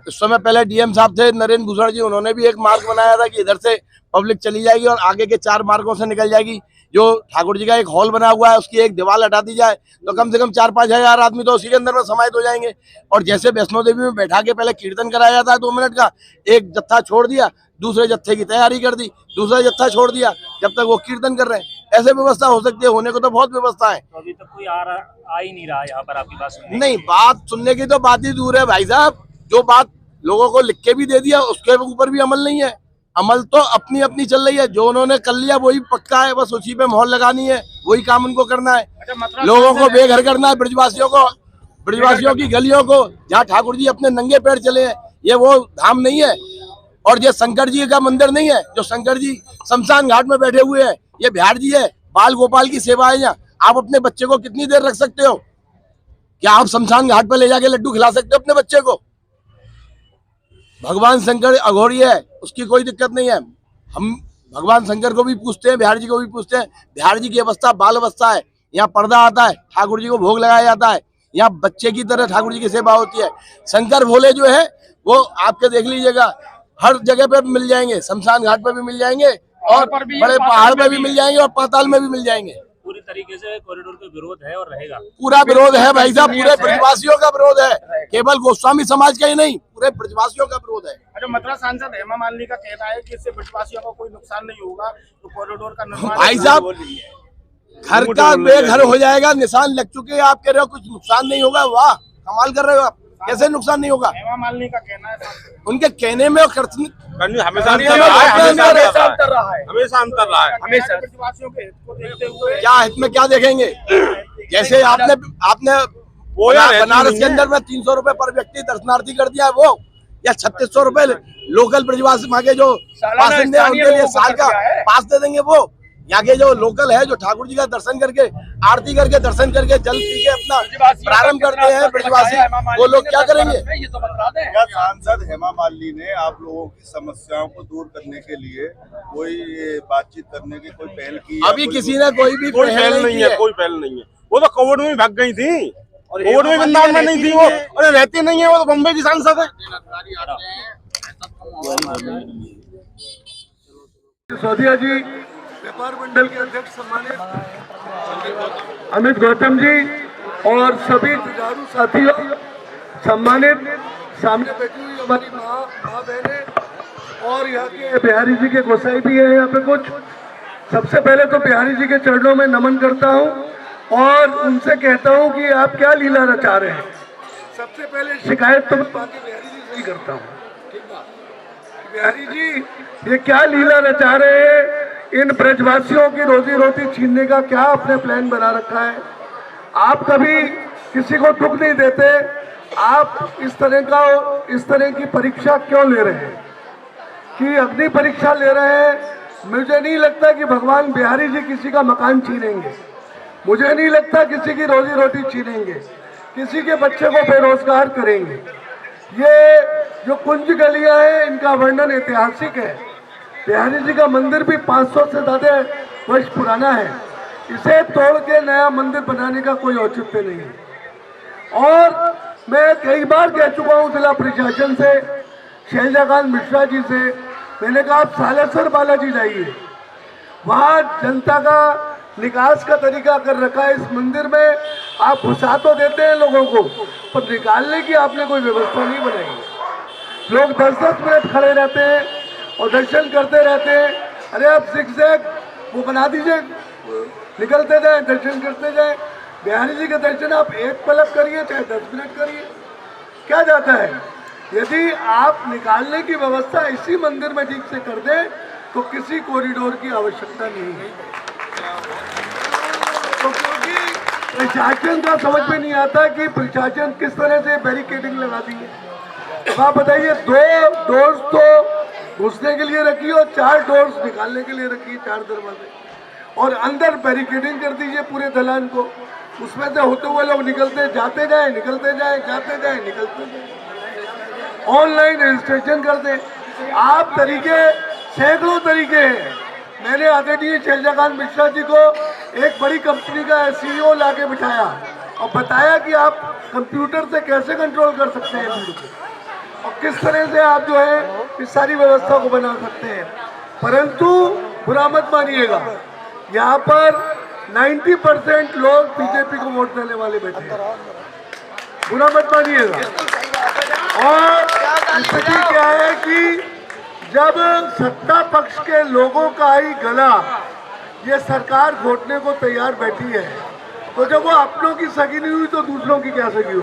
इस समय पहले डीएम साहब थे नरेंद्र भूषण जी, उन्होंने भी एक मार्ग बनाया था कि इधर से पब्लिक चली जाएगी और आगे के 4 मार्गों से निकल जाएगी। जो ठाकुर जी का एक हॉल बना हुआ है उसकी एक दीवार हटा दी जाए तो कम से कम 4-5 हजार आदमी तो उसी के अंदर में समाहित हो जाएंगे। और जैसे वैष्णो देवी में बैठा के पहले कीर्तन कराया जाता है 2 मिनट का, एक जत्था छोड़ दिया, दूसरे जत्थे की तैयारी कर दी, दूसरा जत्था छोड़ दिया, जब तक वो कीर्तन कर रहे हैं, ऐसे व्यवस्था हो सकती है। होने को तो बहुत व्यवस्था है। तो अभी तक कोई आ ही नहीं रहा यहाँ पर आपकी बात सुनने? नहीं, बात सुनने की तो बात ही दूर है भाई साहब। जो बात लोगों को लिख के भी दे दिया उसके ऊपर भी अमल नहीं है। अमल तो अपनी अपनी चल रही है। जो उन्होंने कर लिया वही पक्का है, बस उसी पे मोहर लगानी है, वही काम उनको करना है। लोगों को बेघर करना है, ब्रजवासियों की गलियों को, जहाँ ठाकुर जी अपने नंगे पैर चले हैं, ये वो धाम नहीं है। और ये शंकर जी का मंदिर नहीं है, जो शंकर जी शमशान घाट में बैठे हुए हैं, ये बिहार जी है। बाल गोपाल की सेवा है यहाँ। आप अपने बच्चे को कितनी देर रख सकते हो? क्या आप शमशान घाट पर ले जाके लड्डू खिला सकते हो अपने बच्चे को? भगवान शंकर अघोरी है, उसकी कोई दिक्कत नहीं है। हम भगवान शंकर को भी पूछते हैं, बिहार जी को भी पूछते हैं। बिहार जी की अवस्था बाल अवस्था है। यहाँ पर्दा आता है, ठाकुर जी को भोग लगाया जाता है, यहाँ बच्चे की तरह ठाकुर जी की सेवा होती है। शंकर भोले जो है वो आपके देख लीजिएगा, हर जगह पे मिल जाएंगे, शमशान घाट पे भी मिल जाएंगे और बड़े पहाड़ पे भी मिल जाएंगे और पाताल में भी मिल जाएंगे। पूरी तरीके से कॉरिडोर का विरोध है और रहेगा। पूरा विरोध है भाई साहब, पूरे ब्रजवासियों का विरोध है, केवल गोस्वामी समाज का ही नहीं, पूरे ब्रजवासियों का विरोध है। अच्छा, मथुरा सांसद हेमा मालिनी का कहना है कि इससे ब्रजवासियों को कोई नुकसान नहीं होगा, तो कॉरिडोर का निर्माण भाई साहब घर का बेघर हो जाएगा, निशान लग चुके हैं, आप कह रहे हो कुछ नुकसान नहीं होगा? वाह, कमाल कर रहे हो आप। कैसे नुकसान नहीं होगा? हेमा मालिनी का कहना है, उनके कहने में और खर्च हमेशा अंतर रहा है। ब्रजवासियों के हित को देखते हुए क्या हित में क्या देखेंगे? जैसे आपने बनारस के अंदर में 300 रुपए पर व्यक्ति दर्शनार्थी कर दिया है वो, या 3600 रुपए लोकल ब्रजवासी वहाँ के जो बासिंदे हैं उनके लिए साल का पास दे देंगे वो। यहाँ के जो लोकल है, जो ठाकुर जी का दर्शन करके, आरती करके, दर्शन करके, जल पी के अपना प्रारंभ करते हैं ब्रजवासी, वो लोग क्या करेंगे? क्या सांसद हेमा मालिनी ने आप लोगों की समस्याओं को दूर करने के लिए कोई बातचीत करने की कोई पहल की? अभी किसी ने कोई भी पहल नहीं है, कोई पहल नहीं है। वो तो कोविड में भाग गई थी, कोविड में वृंदावन में नहीं थी वो, और रहती नहीं है, वो तो बम्बई की सांसद है। सिसोदिया जी, व्यापार मंडल के अध्यक्ष सम्मानित अमित गौतम जी और सभी जुझारू साथियों, सम्मानित सामने बैठी हुई हमारी माँ बहनें और यहाँ के बिहारी जी के गोसाई भी हैं यहाँ पे कुछ। सबसे पहले तो बिहारी जी के चरणों में नमन करता हूँ और उनसे कहता हूँ कि आप क्या लीला रचा रहे हैं। सबसे पहले शिकायत तो मैं बाकी बिहारी जी से ही करता हूँ। बिहारी जी, ये क्या लीला रचा रहे हैं? इन ब्रजवासियों की रोजी रोटी छीनने का क्या आपने प्लान बना रखा है? आप कभी किसी को दुख नहीं देते, आप इस तरह की परीक्षा क्यों ले रहे हैं कि अग्नि परीक्षा ले रहे हैं? मुझे नहीं लगता कि भगवान बिहारी जी किसी का मकान छीनेंगे, मुझे नहीं लगता किसी की रोजी रोटी छीनेंगे, किसी के बच्चे को बेरोजगार करेंगे। ये जो कुंज गलियां हैं, इनका वर्णन ऐतिहासिक है। बिहारी जी का मंदिर भी 500 से ज्यादा वर्ष पुराना है। इसे तोड़ के नया मंदिर बनाने का कोई औचित्य नहीं है। और मैं कई बार कह चुका हूँ जिला प्रशासन से, शैलजाकांत मिश्रा जी से, मैंने कहा आप सालासर बालाजी जाइए, वहाँ जनता का निकास का तरीका कर रखा है। इस मंदिर में आप घुसा तो देते हैं लोगों को, पर निकालने की आपने कोई व्यवस्था नहीं बनाई। लोग 10-10 मिनट खड़े रहते हैं और दर्शन करते रहते हैं। अरे आप जिगजैग वो बना दीजिए, निकलते जाए, दर्शन करते जाए। बिहारी जी के दर्शन आप एक पलक करिए, चाहे 10 मिनट करिए, क्या जाता है? यदि आप निकालने की व्यवस्था इसी मंदिर में ठीक से कर दें तो किसी कॉरिडोर की आवश्यकता नहीं है। तो क्योंकि प्रशासन का समझ में नहीं आता कि प्रशासन किस तरह से बैरिकेडिंग लगा दी है। आप बताइए, 2 डोर्स तो घुसने के लिए रखी और 4 डोर्स निकालने के लिए रखी, 4 दरवाजे, और अंदर बैरिकेडिंग कर दीजिए पूरे दलान को। उसमें से होते हुए लोग निकलते जाते जाए, निकलते जाए, जाते जाए, निकलते जाए। ऑनलाइन रजिस्ट्रेशन कर दें। आप तरीके, सैकड़ों तरीके हैं। मैंने आदरणीय शैलजाकांत मिश्रा जी को एक बड़ी कंपनी का CEO लाके बिठाया और बताया कि आप कंप्यूटर से कैसे कंट्रोल कर सकते हैं भीड़ को। और किस तरह से आप जो है इस सारी व्यवस्था को बना सकते हैं। परंतु बुरा मत मानिएगा, यहाँ पर 90% लोग बीजेपी को वोट देने वाले बैठे हैं, बुरा मत मानिएगा। और स्थिति क्या है कि जब सत्ता पक्ष के लोगों का ही गला ये सरकार घोटने को तैयार बैठी है, तो जब वो अपनों की सगी नहीं हुई तो दूसरों की क्या सगी हो।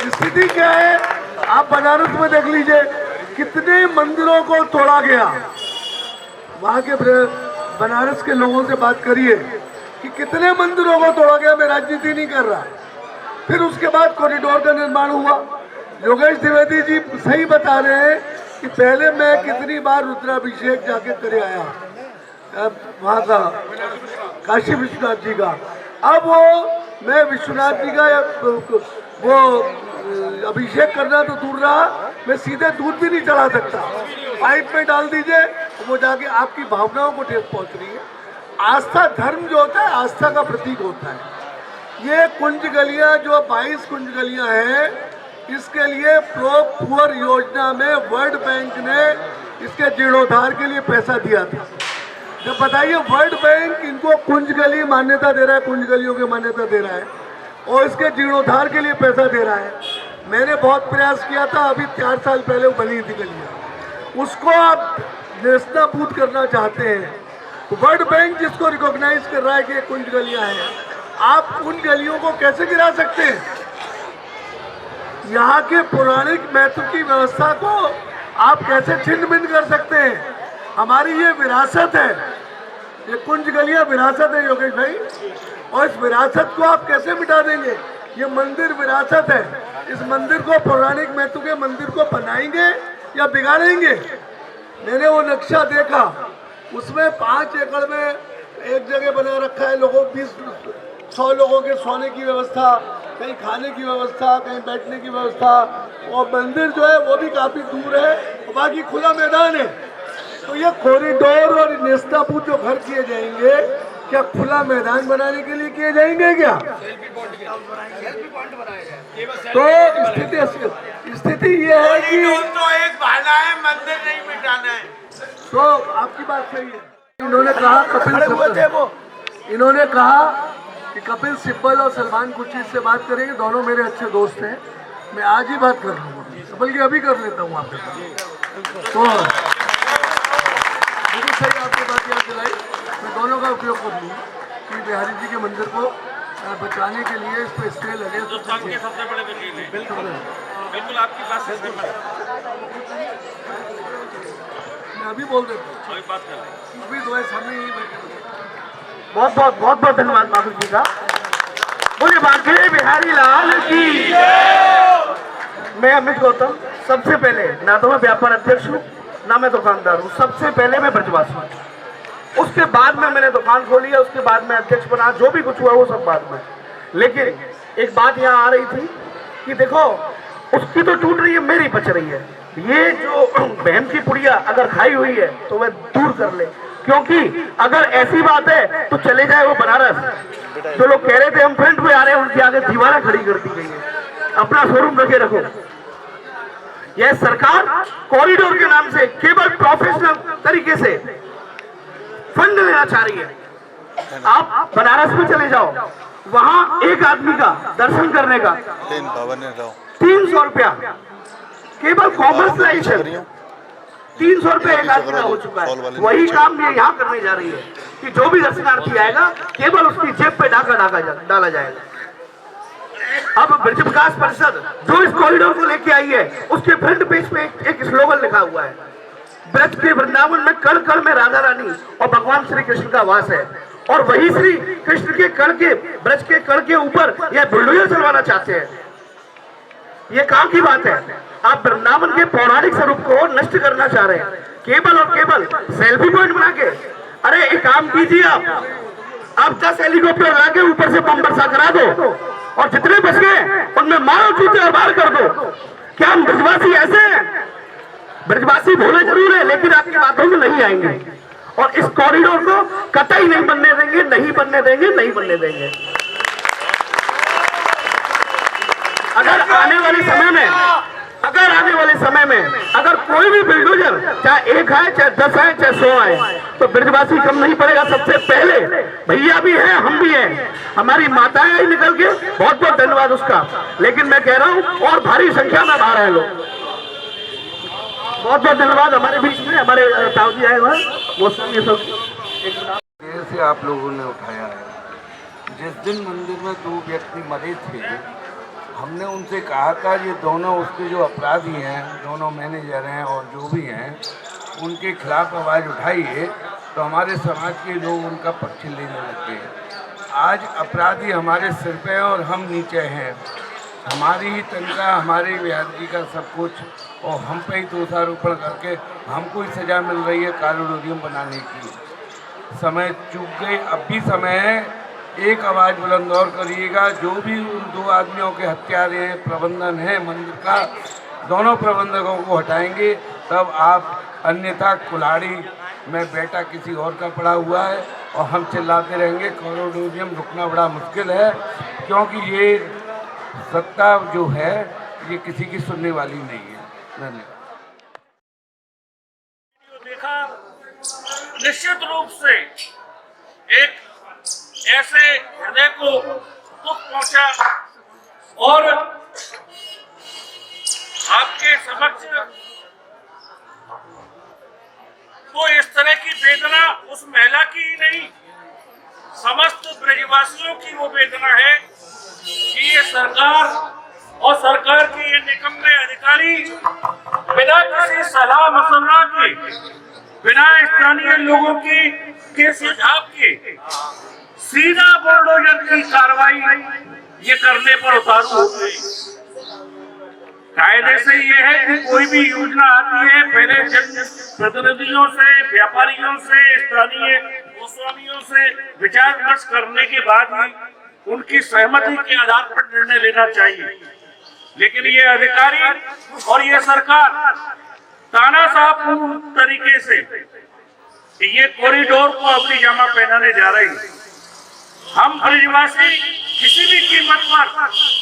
स्थिति क्या है, आप बनारस में देख लीजिए कितने मंदिरों को तोड़ा गया। वहाँ के बनारस के लोगों से बात करिए कि कितने मंदिरों को तोड़ा गया। मैं राजनीति नहीं कर रहा। फिर उसके बाद कॉरिडोर का निर्माण हुआ। योगेश द्विवेदी जी सही बता रहे हैं कि पहले मैं कितनी बार रुद्राभिषेक जाके करे आया वहाँ का काशी विश्वनाथ जी का। अब वो मैं विश्वनाथ जी का वो अभिषेक करना तो दूर रहा, मैं सीधे दूध भी नहीं चढ़ा सकता। पाइप में डाल दीजिए, वो जाके आपकी भावनाओं को ठेस पहुंच रही है। आस्था, धर्म जो होता है आस्था का प्रतीक होता है। ये कुंज गलियां जो 22 कुंज गलियां हैं, इसके लिए प्रो पुअर योजना में वर्ल्ड बैंक ने इसके जीर्णोद्धार के लिए पैसा दिया था। जब बताइए वर्ल्ड बैंक इनको कुंज गली मान्यता दे रहा है, कुंज गलियों की मान्यता दे रहा है और इसके जीर्णोद्धार के लिए पैसा दे रहा है। मैंने बहुत प्रयास किया था, अभी 4 साल पहले वो बनी थी गलियाँ, उसको आप नेस्तनाबूद करना चाहते हैं। तो वर्ल्ड बैंक जिसको रिकॉग्नाइज कर रहा है कि ये कुंज गलियाँ हैं, आप उन गलियों को कैसे गिरा सकते हैं। यहाँ के पौराणिक महत्व की व्यवस्था को आप कैसे छिन्न भिन्न कर सकते हैं। हमारी ये विरासत है, ये कुंज गलियाँ विरासत है योगेश भाई, और इस विरासत को आप कैसे मिटा देंगे। ये मंदिर विरासत है, इस मंदिर को पौराणिक महत्व के मंदिर को बनाएंगे या बिगाड़ेंगे। मैंने वो नक्शा देखा, उसमें 5 एकड़ में एक जगह बना रखा है, लोगों 20-100 लोगों के सोने की व्यवस्था, कहीं खाने की व्यवस्था, कहीं बैठने की व्यवस्था, और मंदिर जो है वो भी काफी दूर है और बाकी खुला मैदान है। तो ये कॉरिडोर और नेस्तनाबूद जो घर किए जाएंगे, क्या खुला मैदान बनाने के लिए किए जाएंगे क्या। तो स्थिति ये है कि तो एक बहाना है, मंदिर नहीं मिटाना है। तो आपकी बात सही है। इन्होंने कहा कि कपिल सिब्बल और सलमान खुर्शीद से बात करेंगे, दोनों मेरे अच्छे दोस्त हैं। मैं आज ही बात कर लूँगा, बल्कि अभी कर लेता हूँ आपके साथ। तो मुझे सही आपकी बात याद दिलाई, मैं दोनों का उपयोग कर लूँगा कि बिहारी जी के मंदिर को बचाने के लिए इस पर स्टे लगे। तो सबके सबसे बड़े वकील हैं। बिल्कुल आपकी बात सही है। मैं अभी बोल देता हूँ, अभी दो सामने ही बैठे। बहुत बहुत धन्यवाद माधव जी का। मुझे बांके बिहारी लाल की। मैं अमित गौतम, सबसे पहले ना तो मैं व्यापार अध्यक्ष हूँ ना मैं दुकानदार हूँ, सबसे पहले मैं ब्रजवासी हूँ। उसके बाद में मैंने दुकान खोली है, उसके बाद मैं अध्यक्ष बना, जो भी कुछ हुआ वो सब बाद में। लेकिन एक बात यहाँ आ रही थी कि देखो उसकी तो टूट रही है, मेरी बच रही है। ये जो बहन की पुड़िया अगर खाई हुई है तो वह दूर कर ले, क्योंकि अगर ऐसी बात है तो चले जाए वो बनारस। जो लोग कह रहे थे हम फ्रंट पे आ रहे हैं, उनके आगे दीवारें खड़ी कर दी गई है। अपना शोरूम रखे रखो। यह सरकार कॉरिडोर के नाम से केवल प्रोफेशनल तरीके से फंड लेना चाह रही है। आप बनारस में चले जाओ, वहां एक आदमी का दर्शन करने का 300 रुपया, केवल कॉमर्शियलाइजेशन 300 रुपये एक आदमी का हो चुका है। वही काम ये यहाँ करने जा रही है कि जो भी दर्शनार्थी आएगा केवल उसकी जेब पे डाला जाएगा। अब ब्रज विकास परिषद जो इस कॉरिडोर को लेके आई है, उसके फ्रंट पेज पे एक स्लोगन लिखा हुआ है, ब्रज के वृंदावन में कण कण में राधा रानी और भगवान श्री कृष्ण का वास है। और वही श्री कृष्ण के कण के, ब्रज के कण के ऊपर यह बुलडोजर चलवाना चाहते हैं। ये कहाँ की बात है। आप वृंदावन के पौराणिक स्वरूप को नष्ट करना चाह रहे हैं, केवल और केवल सेल्फी पॉइंट बना के। अरे एक काम कीजिए, आप 10 हेलीकॉप्टर लाके ऊपर से बम बरसा करा दो और जितने बच गए उनमें मारो जूते और बाहर कर दो। क्या हम ब्रजवासी ऐसे हैं? ब्रजवासी भोले जरूर है, लेकिन आपकी बातों में नहीं आएंगे और इस कॉरिडोर को कतई नहीं बनने देंगे, नहीं बनने देंगे, नहीं बनने देंगे। अगर आने वाले समय में अगर कोई भी बिल्डोजर चाहे 1 है, चाहे 10 है, चाहे 100 है, तो ब्रजवासी कम नहीं पड़ेगा। सबसे पहले भैया भी हैं, हम भी हैं, हमारी माताएं आई निकल के, बहुत बहुत धन्यवाद उसका। लेकिन मैं कह रहा हूं और भारी संख्या में बाहर हैं लोग। बहुत बहुत धन्यवाद। हमारे बीच में हमारे ताऊ जी आए हुए हैं, वो सब ये सब से आप लोगों ने उठाया है। जिस दिन मंदिर में 2 व्यक्ति मरे थे, हमने उनसे कहा था ये दोनों उसके जो अपराधी हैं, दोनों मैनेजर हैं और जो भी हैं, उनके खिलाफ आवाज़ उठाइए, तो हमारे समाज के लोग उनका पक्ष लेने लग गए। आज अपराधी हमारे सिर पे हैं और हम नीचे हैं। हमारी ही तनख्वाह, हमारे बिहार जी का सब कुछ, और हम पे ही दोषारोपण करके हमको ही सज़ा मिल रही है कॉरिडोरियम बनाने की। समय चूक गए, अब भी समय है। एक आवाज़ बुलंद और करिएगा। जो भी उन 2 आदमियों के हत्यारे हैं, प्रबंधन है मंदिर का, दोनों प्रबंधकों को हटाएंगे तब आप, अन्यथा कुल्हाड़ी में बेटा किसी और का पड़ा हुआ है और हम चिल्लाते रहेंगे। कॉरिडोरियम रुकना बड़ा मुश्किल है, क्योंकि ये सत्ता जो है ये किसी की सुनने वाली नहीं है। धन्यवाद। देखा, निश्चित रूप से एक ऐसे हृदय को दुख पहुंचा और आपके समक्ष तो इस तरह की वेदना उस महिला की ही नहीं, समस्त ब्रजवासियों की वो वेदना है कि ये सरकार और सरकार के ये निकम्मे अधिकारी बिना किसी सलाह मशवरा के, बिना स्थानीय लोगों के सुझाव के सीधा बुलडोजर की कार्रवाई ये करने पर उतारू हो गए। कायदे से ये है कि कोई भी योजना आती है, पहले जन प्रतिनिधियों से, व्यापारियों से, स्थानीय गोस्वामियों से विचार विमर्श करने के बाद ही उनकी सहमति के आधार पर निर्णय लेना चाहिए। लेकिन ये अधिकारी और ये सरकार तानाशाहपूर्ण तरीके से ये कॉरिडोर को अपनी जामा पहनाने जा रही है। हम ब्रजवासी किसी भी कीमत पर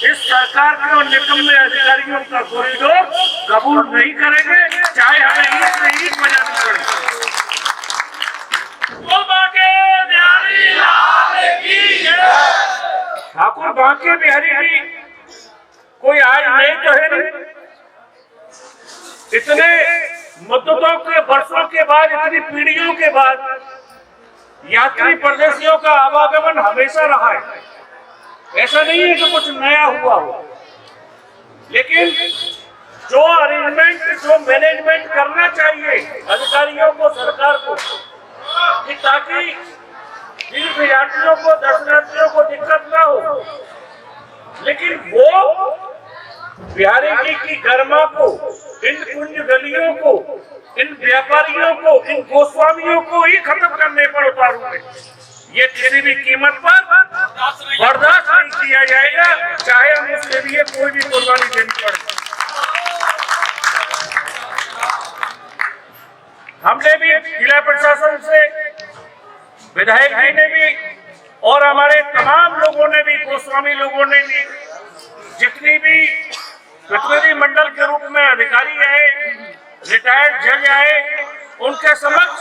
इस सरकार के और निकम्मे अधिकारियों का कॉरिडोर कबूल नहीं करेंगे, चाहे हमें ईद से ईद बजानी पड़े। ठाकुर बांके बिहारी जी कोई आज नहीं तो है नहीं। इतने मुद्दतों के वर्षों के बाद, इतनी पीढ़ियों के बाद यात्री परदेशियों का आवागमन हमेशा रहा है। ऐसा नहीं है कि कुछ नया हुआ हो, लेकिन जो अरेंजमेंट, जो मैनेजमेंट करना चाहिए अधिकारियों को, सरकार को, कि ताकि तीर्थयात्रियों को, दर्शनार्थियों को दिक्कत ना हो, लेकिन वो बिहारी जी की गरिमा को, इन कुंज गलियों को, इन व्यापारियों को, इन गोस्वामियों को ही खत्म करने पर उतारू है। ये किसी भी कीमत पर बर्दाश्त नहीं किया जाएगा, चाहे हम उसके लिए कोई भी कुर्बानी देनी पड़े। हमने भी जिला प्रशासन से, विधायक जी ने भी और हमारे तमाम लोगों ने भी, गोस्वामी लोगों ने भी, जितनी भी प्रतिनिधि मंडल के रूप में अधिकारी आए, रिटायर्ड जज आए, उनके समक्ष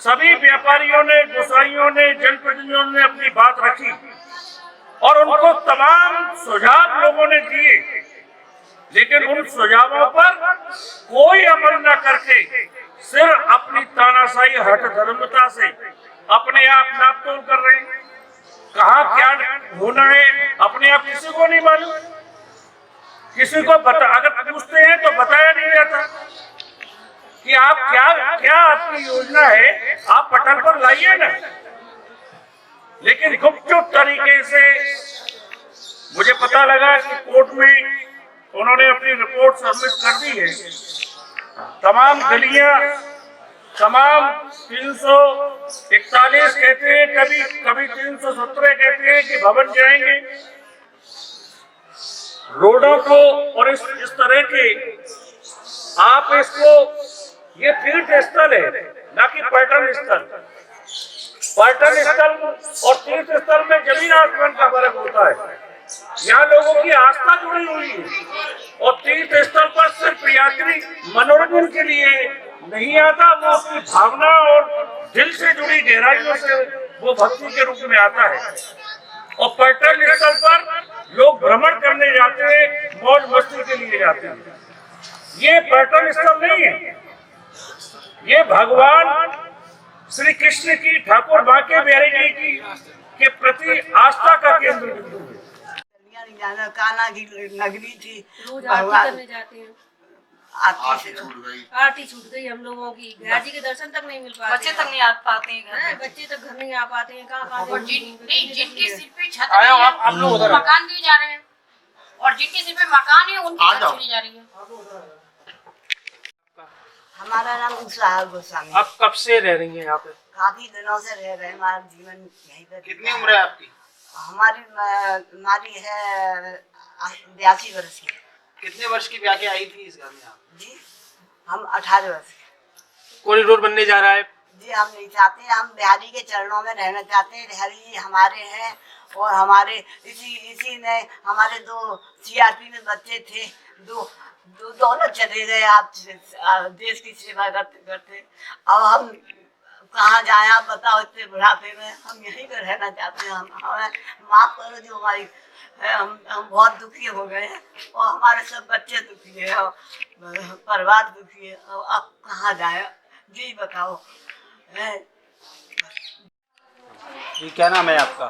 सभी व्यापारियों ने, गोसाइयों ने, जनप्रतिनिधियों ने अपनी बात रखी और उनको तमाम सुझाव लोगों ने दिए। लेकिन उन सुझावों पर कोई अमल न करके सिर्फ अपनी तानाशाही हठ धर्मता से अपने आप नापतोल कर रहे हैं। कहाँ क्या होना है अपने आप किसी को नहीं मालूम, किसी को अगर पूछते हैं तो बताया नहीं जाता कि आप क्या आपकी योजना है, आप पटल पर लाइए ना। लेकिन गुपचुप तरीके से मुझे पता लगा कि कोर्ट में उन्होंने अपनी रिपोर्ट सबमिट कर दी है। तमाम गलियां, तमाम 341 कहते हैं, कभी 317 कहते हैं कि भवन जाएंगे। रोडों को और इस तरह के आप इसको, ये तीर्थ स्थल है ना कि पर्यटन स्थल। पर्यटन स्थल और तीर्थ स्थल में जमीन आसमान का फर्क होता है। यहाँ लोगों की आस्था जुड़ी हुई है और तीर्थ स्थल पर सिर्फ यात्री मनोरंजन के लिए नहीं आता, वो अपनी भावना और दिल से जुड़ी गहराइयों से वो भक्ति के रूप में आता है। और पर्यटन स्थल पर लोग भ्रमण करने जाते हैं, मौज मस्ती के लिए जाते हैं। ये पर्यटन स्थल नहीं है, ये भगवान श्री कृष्ण की, ठाकुर बांके बिहारी जी की के प्रति आस्था का केंद्र बिंदु है। कान्हा की नगरी थी, रोज आरती करने जाते हैं, आरती छूट गई हम लोगों की। बिहार जी के दर्शन तक नहीं मिल पाते, बच्चे तक नहीं आ पाते हैं, बच्चे तक घर नहीं आ पाते हैं। कहाँ और जिनके सिर पे छत नहीं है, आप लोग उधर मकान दिए जा रहे हैं, और जिनके सिर पे मकान है उनकी छत छीनी जा रही है। हमारा नाम उषा गोस्वामी। आप कब से रह रही हैं यहाँ पे? काफी दिनों से रह रहे हैं, हमारा जीवन यहीं पे। कितनी उम्र है आपकी? हमारी है 82 वर्ष की। कितने वर्ष की ब्याह के आई थी इस घर में आप? जी हम 18 वर्ष के। कॉरिडोर बनने जा रहा है जी, हम नहीं चाहते, हम बिहारी के चरणों में रहना चाहते हैं। बिहारी जी हमारे हैं और हमारे इसी ने हमारे 2 सीआरपी में बच्चे थे, दोनों चले गए आप देश की सेवा करते करते। अब हम कहाँ जाए आप बताओ, इतने बुढ़ापे में हम यहीं पर रहना चाहते हैं। हमें माफ करो जो हमारी हम बहुत दुखी हो गए हैं और हमारे सब बच्चे दुखी है और परिवार दुखी है। अब कहाँ जाए जी बताओ। ये क्या नाम है आपका?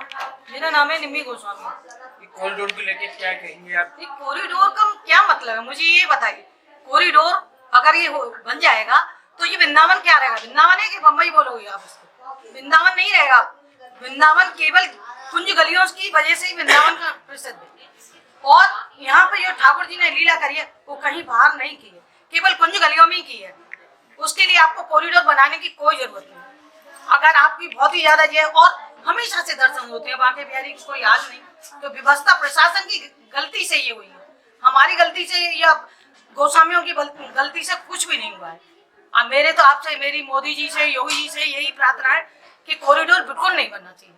मेरा नाम है निम्मी गोस्वामी। कॉरिडोर को लेके क्या कहेंगे आप? कॉरिडोर का क्या मतलब है, मुझे ये बताइए। कॉरिडोर अगर ये बन जाएगा तो ये वृंदावन क्या रहेगा? वृंदावन है कि बम्बई बोलोगे आप इसको? वृंदावन नहीं रहेगा। वृंदावन केवल कुंज गलियों की वजह से ही वृंदावन का प्रसिद्ध है। और यहाँ पे जो ठाकुर जी ने लीला करी है वो कहीं बाहर नहीं की है, केवल कुंज गलियों में ही की है। उसके लिए आपको कॉरिडोर बनाने की कोई जरूरत नहीं। अगर आपकी बहुत ही ज्यादा ये और हमेशा से दर्शन होते हैं बांके बिहारी की, कोई आज नहीं, तो व्यवस्था प्रशासन की गलती से ये हुई है, हमारी गलती से या गोस्वामियों की गलती से कुछ भी नहीं हुआ है। अब मेरे तो आपसे, मेरी मोदी जी से, योगी जी से यही प्रार्थना है कि कॉरिडोर बिल्कुल नहीं बनना चाहिए।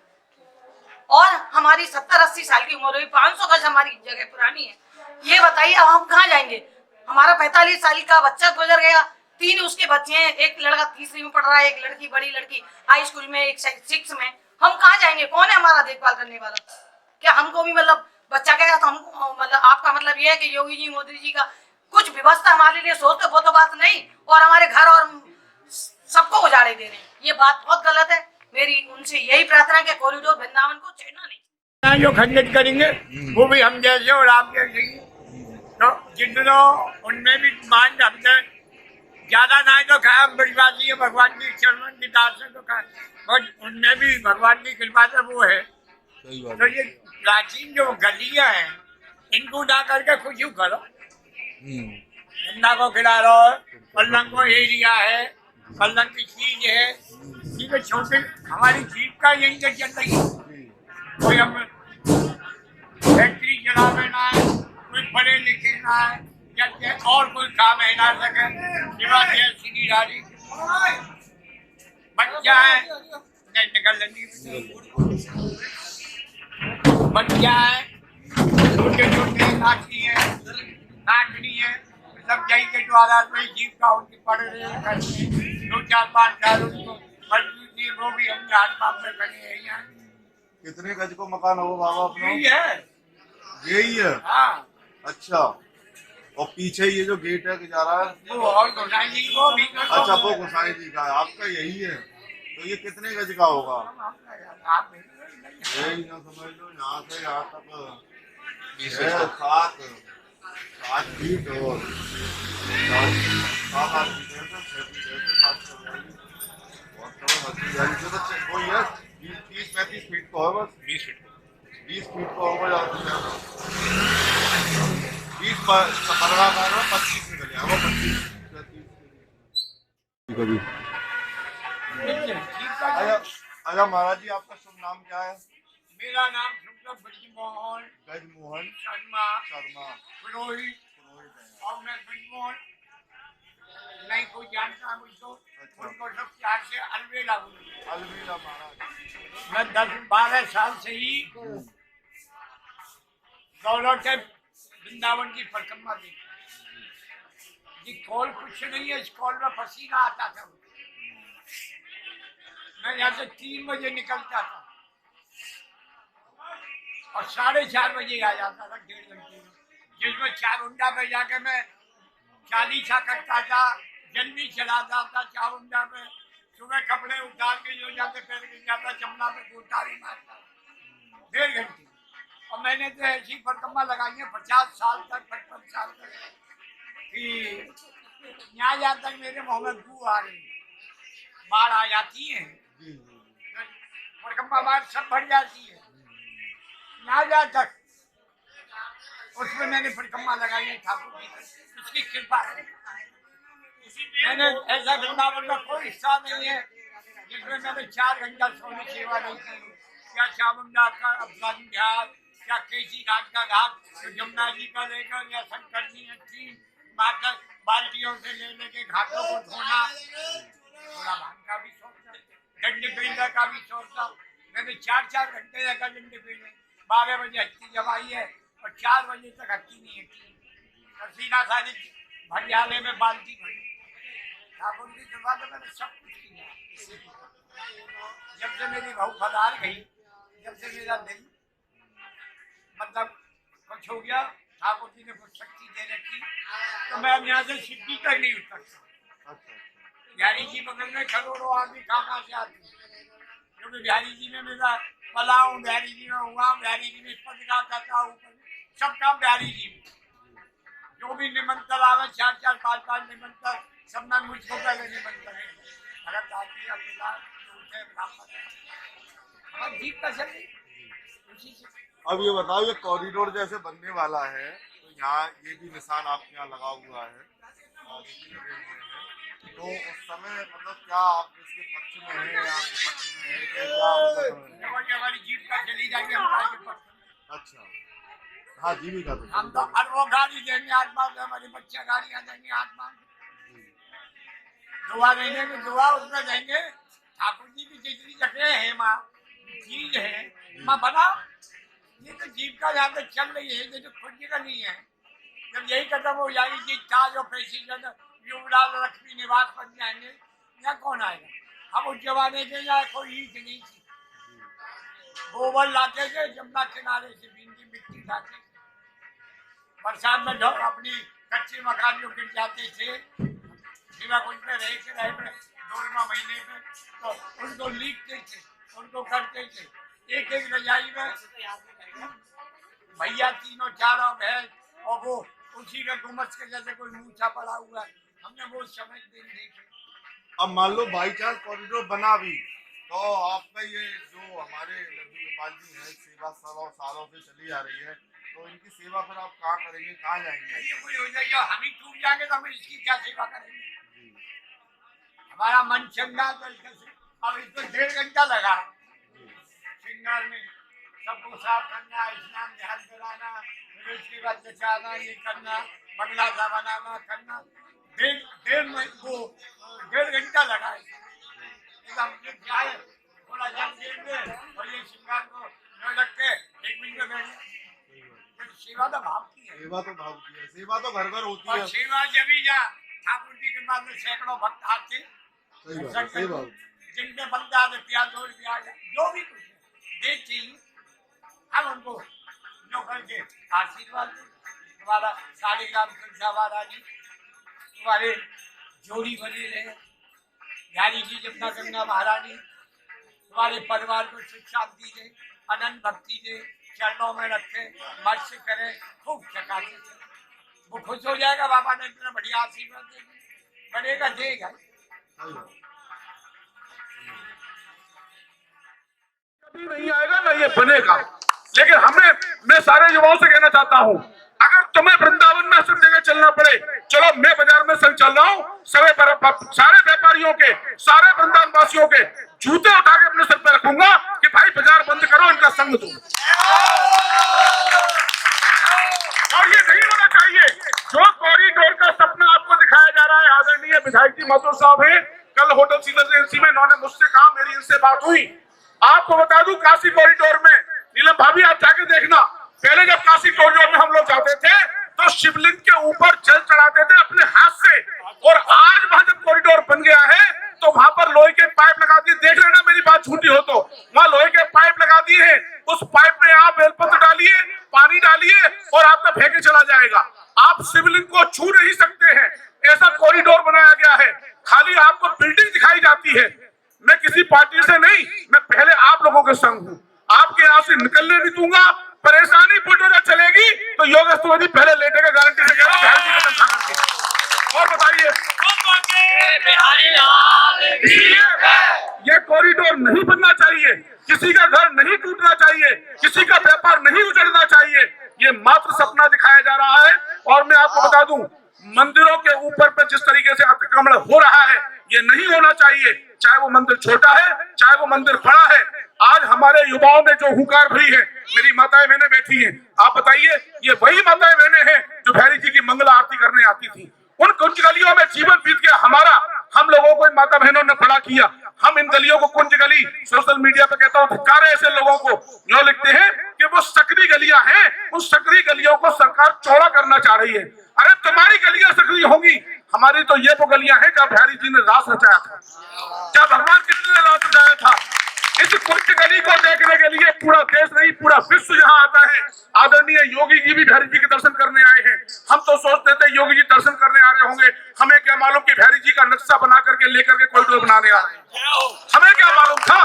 और हमारी 70-80 साल की उम्र हुई, 500 गज हमारी जगह पुरानी है। ये बताइए अब हम कहाँ जाएंगे? हमारा 45 साल का बच्चा गुजर गया, 3 उसके बच्चे हैं, एक लड़का 3री में पढ़ रहा है, एक लड़की, बड़ी लड़की हाई स्कूल में, एक 6 में। हम कहाँ जाएंगे? कौन है हमारा देखभाल करने वाला? क्या हमको भी मतलब बच्चा गया तो हम मतलब आपका मतलब ये है कि योगी जी, मोदी जी का कुछ व्यवस्था हमारे लिए सोचते, वो तो बात नहीं, और हमारे घर और सबको उजाड़े दे रहे हैं। ये बात बहुत गलत है। मेरी उनसे यही प्रार्थना है कि कॉरिडोर वृंदावन को छेड़ना नहीं। जो खंडित करेंगे वो भी हम जैसे और आप जैसे, तो जितनों उनमें भी मान हमने ज्यादा ना तो खाया, ब्रजवासी है भगवान की चरणों की दास से तो खाया, और उनमें भी भगवान की कृपा से वो है। तो ये प्राचीन जो गलियां हैं इनको उठा करके खुश करो, गन्ना को खिला रहा है, पल्लंग को एरिया है, पल्लंग की चीज है, ठीक है। छोटे हमारी जीप का यही चल रही है। कोई हम फैक्ट्री चलावे ना है, कोई पढ़े लिखे ना है, या और कोई काम है ना सके, सीधी डाली बच्चा है निकल बच्चा है, छोटे छोटे साथी है, नाचनी है, सब यही के द्वारा जीव का उनकी पढ़ रहे हैं, 2-4-5 साल उनको मजबूती, वो भी हम हाथ पाप में खड़े हैं यहाँ। कितने गज को मकान हो बाबा अपना? यही है। यही है? हाँ। अच्छा, और पीछे ये जो गेट है जा रहा है वो और गोसाई जी को भी, अच्छा वो गोसाई जी का है, आपका यही है। तो ये कितने गज का होगा? यही ना समझ लो, यहाँ से यहाँ तक 7 फीट और 7-8 फीट है, 6 फीट है, 30-35 फीट को है बस। 20 फीट को होगा, 20 पलड़ा का 25 निकल जाएगा, 25-30 कभी। अच्छा महाराज जी, आपका शुभ नाम क्या है? मेरा नाम शुक्ल ब्रजमोहन शर्मा पुरोहित, और मैं ब्रजमोहन नहीं कोई जानता मुझको, उनको सब प्यार से अलवेला बोलते। अलवेला महाराज। मैं 10-12 साल से ही दौलत से वृंदावन की परिक्रमा देखी। ये कॉल कुछ नहीं है, इस कॉल में पसीना आता था। मैं यहाँ से 3 बजे निकलता था और 4:30 बजे आ जाता था, 1.5 घंटे में, जिसमें 4 उंडा पे जाके मैं चालीसा करता था, जल्दी चलाता था। 4 उंडा पे सुबह कपड़े उतार के जो जाते पैर के जाता, जमुना पे गोता भी मारता 1.5 घंटे। और मैंने तो ऐसी परिक्रमा लगाई है 50 साल तक, 55 साल तक, कि यहाँ जहाँ तक मेरे मुँह में गू आ रही, बाढ़ आ जाती है, परिक्रमा बाढ़ सब भर जाती है। यहाँ जहाँ तक उसमें मैंने परिक्रमा लगाई है ठाकुर जी, उसकी कृपा है। मैंने ऐसा वृंदावन का कोई हिस्सा नहीं है जिसमें मैंने 4 घंटा सोने सेवा नहीं की। क्या चामुंडा का अफगानी घाट, क्या केसी घाट का घाट, तो जमुना जी का लेकर, या शंकर जी ने 3 बाल्टियों से लेके घाटों को धोना, थोड़ा भांग का भी सोचता, डंडे पीने का भी सोचता। मैंने 4-4 घंटे लगा डंडे पीने। 12 बजे हट्टी जमाई है और 4 बजे तक हट्टी नहीं हट्टी। सीधा सारी भंडारे में बाल्टी भरी। ठाकुर की कृपा से मैंने सब कुछ किया। जब से मेरी बहू फलार गई, जब से मेरा दिल मतलब कुछ हो गया, ठाकुर जी ने कुछ शक्ति दे रखी, तो मैं अब यहाँ से सिद्धि तक नहीं उतर सकता। बिहारी जी बगल में करोड़ों आदमी कहाँ से आते हैं, क्योंकि बिहारी जी में मेरा पला हूँ, बिहारी जी में हुआ, बिहारी जी में पद गाता हूँ, सब काम बिहारी जी में। जो भी निमंत्रण आवे, 4-4, 5-5 निमंत्रण, सब में मुझको पहले निमंत्रण है। भगत आदमी हमारी जीप का चले उसी से। अब ये बताओ, ये कॉरिडोर जैसे बनने वाला है, तो यहाँ ये भी निशान आपके यहाँ लगा हुआ है, तो उस समय मतलब क्या आप इसके पक्ष में है या विपक्ष में है, क्या हमारी जीप का चली जाएगी हमारे पक्ष। अच्छा, हाँ जीविका तो हम तो हर वो गाड़ी देंगे आत्मा से, हमारे बच्चे गाड़ियाँ देंगे आत्मा, दुआ देने में दुआ उसमें देंगे। ठाकुर जी की जितनी जगह है माँ चीज है माँ बना, ये तो जीव का यहाँ तक चल रही है, ये तो खुद की का नहीं है। जब यही खत्म हो जाएगी, जी था जो प्रेसिडेंट युवराज लक्ष्मी निवास बन जाएंगे, यहाँ कौन आएगा। हम उस जमाने के यहाँ कोई ईट नहीं थी, गोबर लाते थे जमुना किनारे से, भिंडी मिट्टी लाते थे, बरसात में अपनी कच्चे मकान जो गिर जाते थे, सीमा कुछ में रह के 2 महीने में, तो उनको लीकते थे, उनको करते थे। एक रजाई में भैया 3-4 भैंस, और वो उसी में गुमस के जैसे कोई मूछा पड़ा हुआ है, हमने वो समझ नहीं। अब मान लो बाई चांस कॉरिडोर बना भी, तो आपका ये जो हमारे लड्डू गोपाल जी है, सेवा सालों से चली आ रही है, तो इनकी सेवा फिर आप कहाँ करेंगे, कहाँ जाएंगे? ये कोई हो जाएगा, हम ही टूट जाएंगे तो हम इसकी क्या सेवा करेंगे। हमारा मन चंगा, तो अब इसमें 1.5 घंटा लगा श्रृंगार में, सबको साफ करना, स्नान ध्यान कराना, फिर उसके बाद जचाना, ये करना, बंगला सा बनाना करना, 1.5 घंटा लगा। क्या है, थोड़ा जल दे और ये श्रृंगार को रख के 1 मिनट में बैठ। सेवा तो भाव की है, सेवा तो भाव की है, सेवा तो घर घर होती और है। सेवा जब ही जा ठाकुर जी के बाद में सैकड़ों भक्त आते, जिनके बनता है प्याज 2 रुपया जो भी कुछ दे चाहिए, हम उनको जो करके आशीर्वाद दें। तुम्हारा शालिग्राम तुलसा महारानी तुम्हारे जोड़ी बने रहे, बिहारी जी जमुना गंगा महारानी तुम्हारे परिवार को सुख शांति दे, अनंत भक्ति दे, चरणों में रखे, मत्स्य करे, खूब चकाते, वो खुश हो जाएगा। बाबा ने इतना बढ़िया आशीर्वाद देगी, बनेगा देगा। कभी नहीं आएगा ना ये बनेगा, लेकिन मैं सारे युवाओं से कहना चाहता हूँ, अगर तुम्हें वृंदावन में सब जगह चलना पड़े, चलो मैं बाजार में संग चल रहा हूँ, सारे व्यापारियों के, सारे वृंदावन वासियों के जूते उठा के अपने सर पे रखूंगा कि भाई बाजार बंद करो, इनका संग दो। और ये नहीं होना चाहिए। जो कॉरिडोर का सपना आपको दिखाया जा रहा है, आदरणीय विधायक जी माथुर साहब है, कल होटल सीजन में इन्होंने मुझसे कहा, मेरी इनसे बात हुई। आपको बता दूं, काशी कॉरिडोर में नीलम भाभी आप जाके देखना, पहले जब काशी कॉरिडोर में हम लोग जाते थे तो शिवलिंग के ऊपर जल चढ़ाते थे अपने हाथ से, और आज वहां जब कॉरिडोर बन गया है तो वहां पर लोहे के पाइप लगा दिए, देख लेना मेरी बात झूठी हो तो, वहां लोहे के पाइप लगा दिए हैं, उस पाइप में आप बेलपत्र डालिए, पानी डालिए और आपका फेंके चला जाएगा, आप शिवलिंग को छू नहीं सकते हैं। ऐसा कॉरिडोर बनाया गया है, खाली आपको बिल्डिंग दिखाई जाती है। मैं किसी पार्टी से नहीं, मैं पहले आप लोगों के संग हूँ, आपके यहाँ से निकलने नहीं दूंगा। परेशानी बुलडोजर चलेगी तो योगेश त्रिवेदी पहले लेटेगा, गारंटी से कह रहा हूं। और बताइए, ये कॉरिडोर नहीं बनना चाहिए, किसी का घर नहीं टूटना चाहिए, किसी का व्यापार नहीं उजड़ना चाहिए, ये मात्र सपना दिखाया जा रहा है। और मैं आपको बता दूं, मंदिरों के ऊपर पर जिस तरीके से अतिक्रमण हो रहा है ये नहीं होना चाहिए, चाहे वो मंदिर छोटा है चाहे वो मंदिर बड़ा है। आज हमारे युवाओं में जो हुंकार भरी है, मेरी माताएं बहनें बैठी हैं, आप बताइए ये वही माताएं बहनें हैं जो भैरी जी की मंगला आरती करने आती थी। उन कुंज गलियों में जीवन बीत गया हमारा, हम लोगों को इन माता बहनों ने बड़ा किया, हम इन गलियों को कुंज गली, सोशल मीडिया पे कहता हूँ धिक्कार है ऐसे लोगों को, यूं लिखते हैं कि वो सकरी गलियां हैं, उन सकरी गलियों को सरकार चौड़ा करना चाह रही है। अरे तुम्हारी गलियां सकरी होंगी, हमारी तो ये वो गलियां हैं जब भैरी जी ने रास रचाया था, जब भगवान कृष्ण ने रास रचाया था। इस कुंज गली को देखने के लिए पूरा देश नहीं पूरा विश्व यहाँ आता है। आदरणीय योगी जी भी भैरी जी के दर्शन करने आए हैं। हम तो सोचते थे योगी जी दर्शन करने आ रहे होंगे, हमें क्या मालूम कि भैरी जी का नक्शा बना करके लेकर के कॉरिडोर बनाने आ रहे हैं, हमें क्या मालूम था।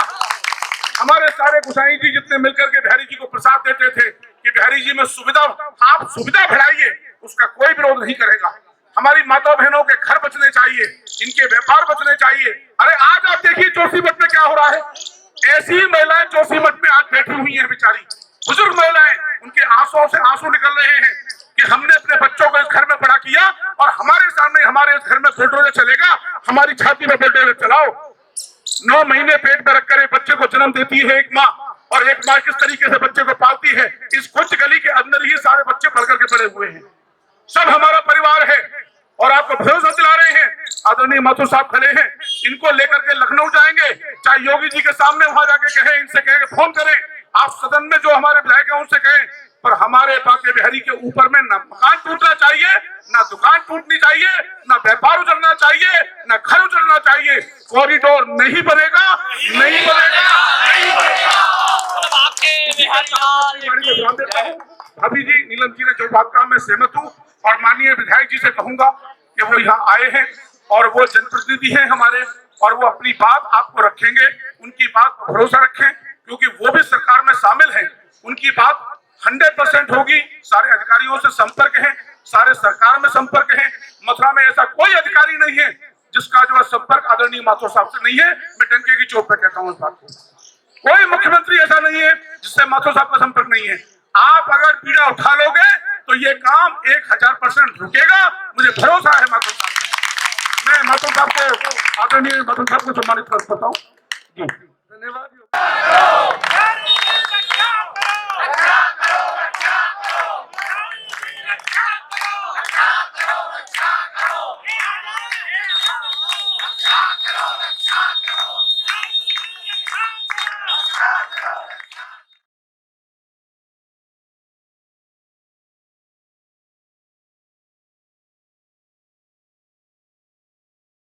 हमारे सारे गोसाई जी जितने मिलकर के भैरी जी को प्रसाद देते थे कि भैरी जी में सुविधा, आप सुविधा बढ़ाइए, उसका कोई विरोध नहीं करेगा। हमारी माता बहनों के घर बचने चाहिए, इनके व्यापार बचने चाहिए। अरे आज आप देखिए जोशीमठ में क्या हो रहा है, ऐसी महिलाएं जोशीमठ में आज बैठी हुई हैं, बेचारी बुजुर्ग महिलाएं, उनके आंसुओं से आंसू निकल रहे हैं कि हमने अपने बच्चों को इस घर में बड़ा किया और हमारे सामने हमारे इस घर में बुलडोजर चलेगा, हमारी छाती में बुलडोजर चलाओ। 9 महीने पेट में रखकर एक बच्चे को जन्म देती है एक माँ, और एक माँ किस तरीके से बच्चे को पालती है, इस कुंज गली के अंदर ही सारे बच्चे पढ़ करके बड़े हुए हैं, सब हमारा परिवार है। और आपको भरोसा दिला रहे हैं, आदरणीय माथुर साहब खड़े हैं, इनको लेकर के लखनऊ जाएंगे, चाहे योगी जी के सामने वहां जाके कहें, इनसे कहें फोन करें, आप सदन में जो हमारे विधायक हैं उनसे कहें, पर हमारे बाके बिहारी के ऊपर में ना मकान टूटना चाहिए, ना दुकान टूटनी चाहिए, ना व्यापार उजड़ना चाहिए, ना घर उजड़ना चाहिए। कॉरिडोर नहीं बनेगा, नहीं बनेगा, नहीं बनेगा। अभी जी नीलम जी ने जो बात कहा मैं सहमत हूँ, और माननीय विधायक जी से कहूंगा कि वो यहाँ आए हैं और वो जनप्रतिनिधि हैं हमारे, और वो अपनी बात आपको रखेंगे, उनकी बात पर भरोसा रखें, क्योंकि वो भी सरकार में शामिल हैं, उनकी बात 100% होगी। सारे अधिकारियों से संपर्क है, सारे सरकार में संपर्क है, मथुरा में ऐसा कोई अधिकारी नहीं है जिसका जो है संपर्क आदरणीय माथुर साहब से नहीं है। मैं डंके की चोट पे कहता हूँ इस बात को, कोई मुख्यमंत्री ऐसा नहीं है जिससे माथुर साहब का संपर्क नहीं है। आप अगर पीड़ा उठा लोगे तो ये काम 1000% रुकेगा, मुझे भरोसा है माथुर साहब। मैं माथुर साहब को, आदरणीय माथुर साहब को सम्मानित करता हूँ जी। धन्यवाद। अच्छा करो,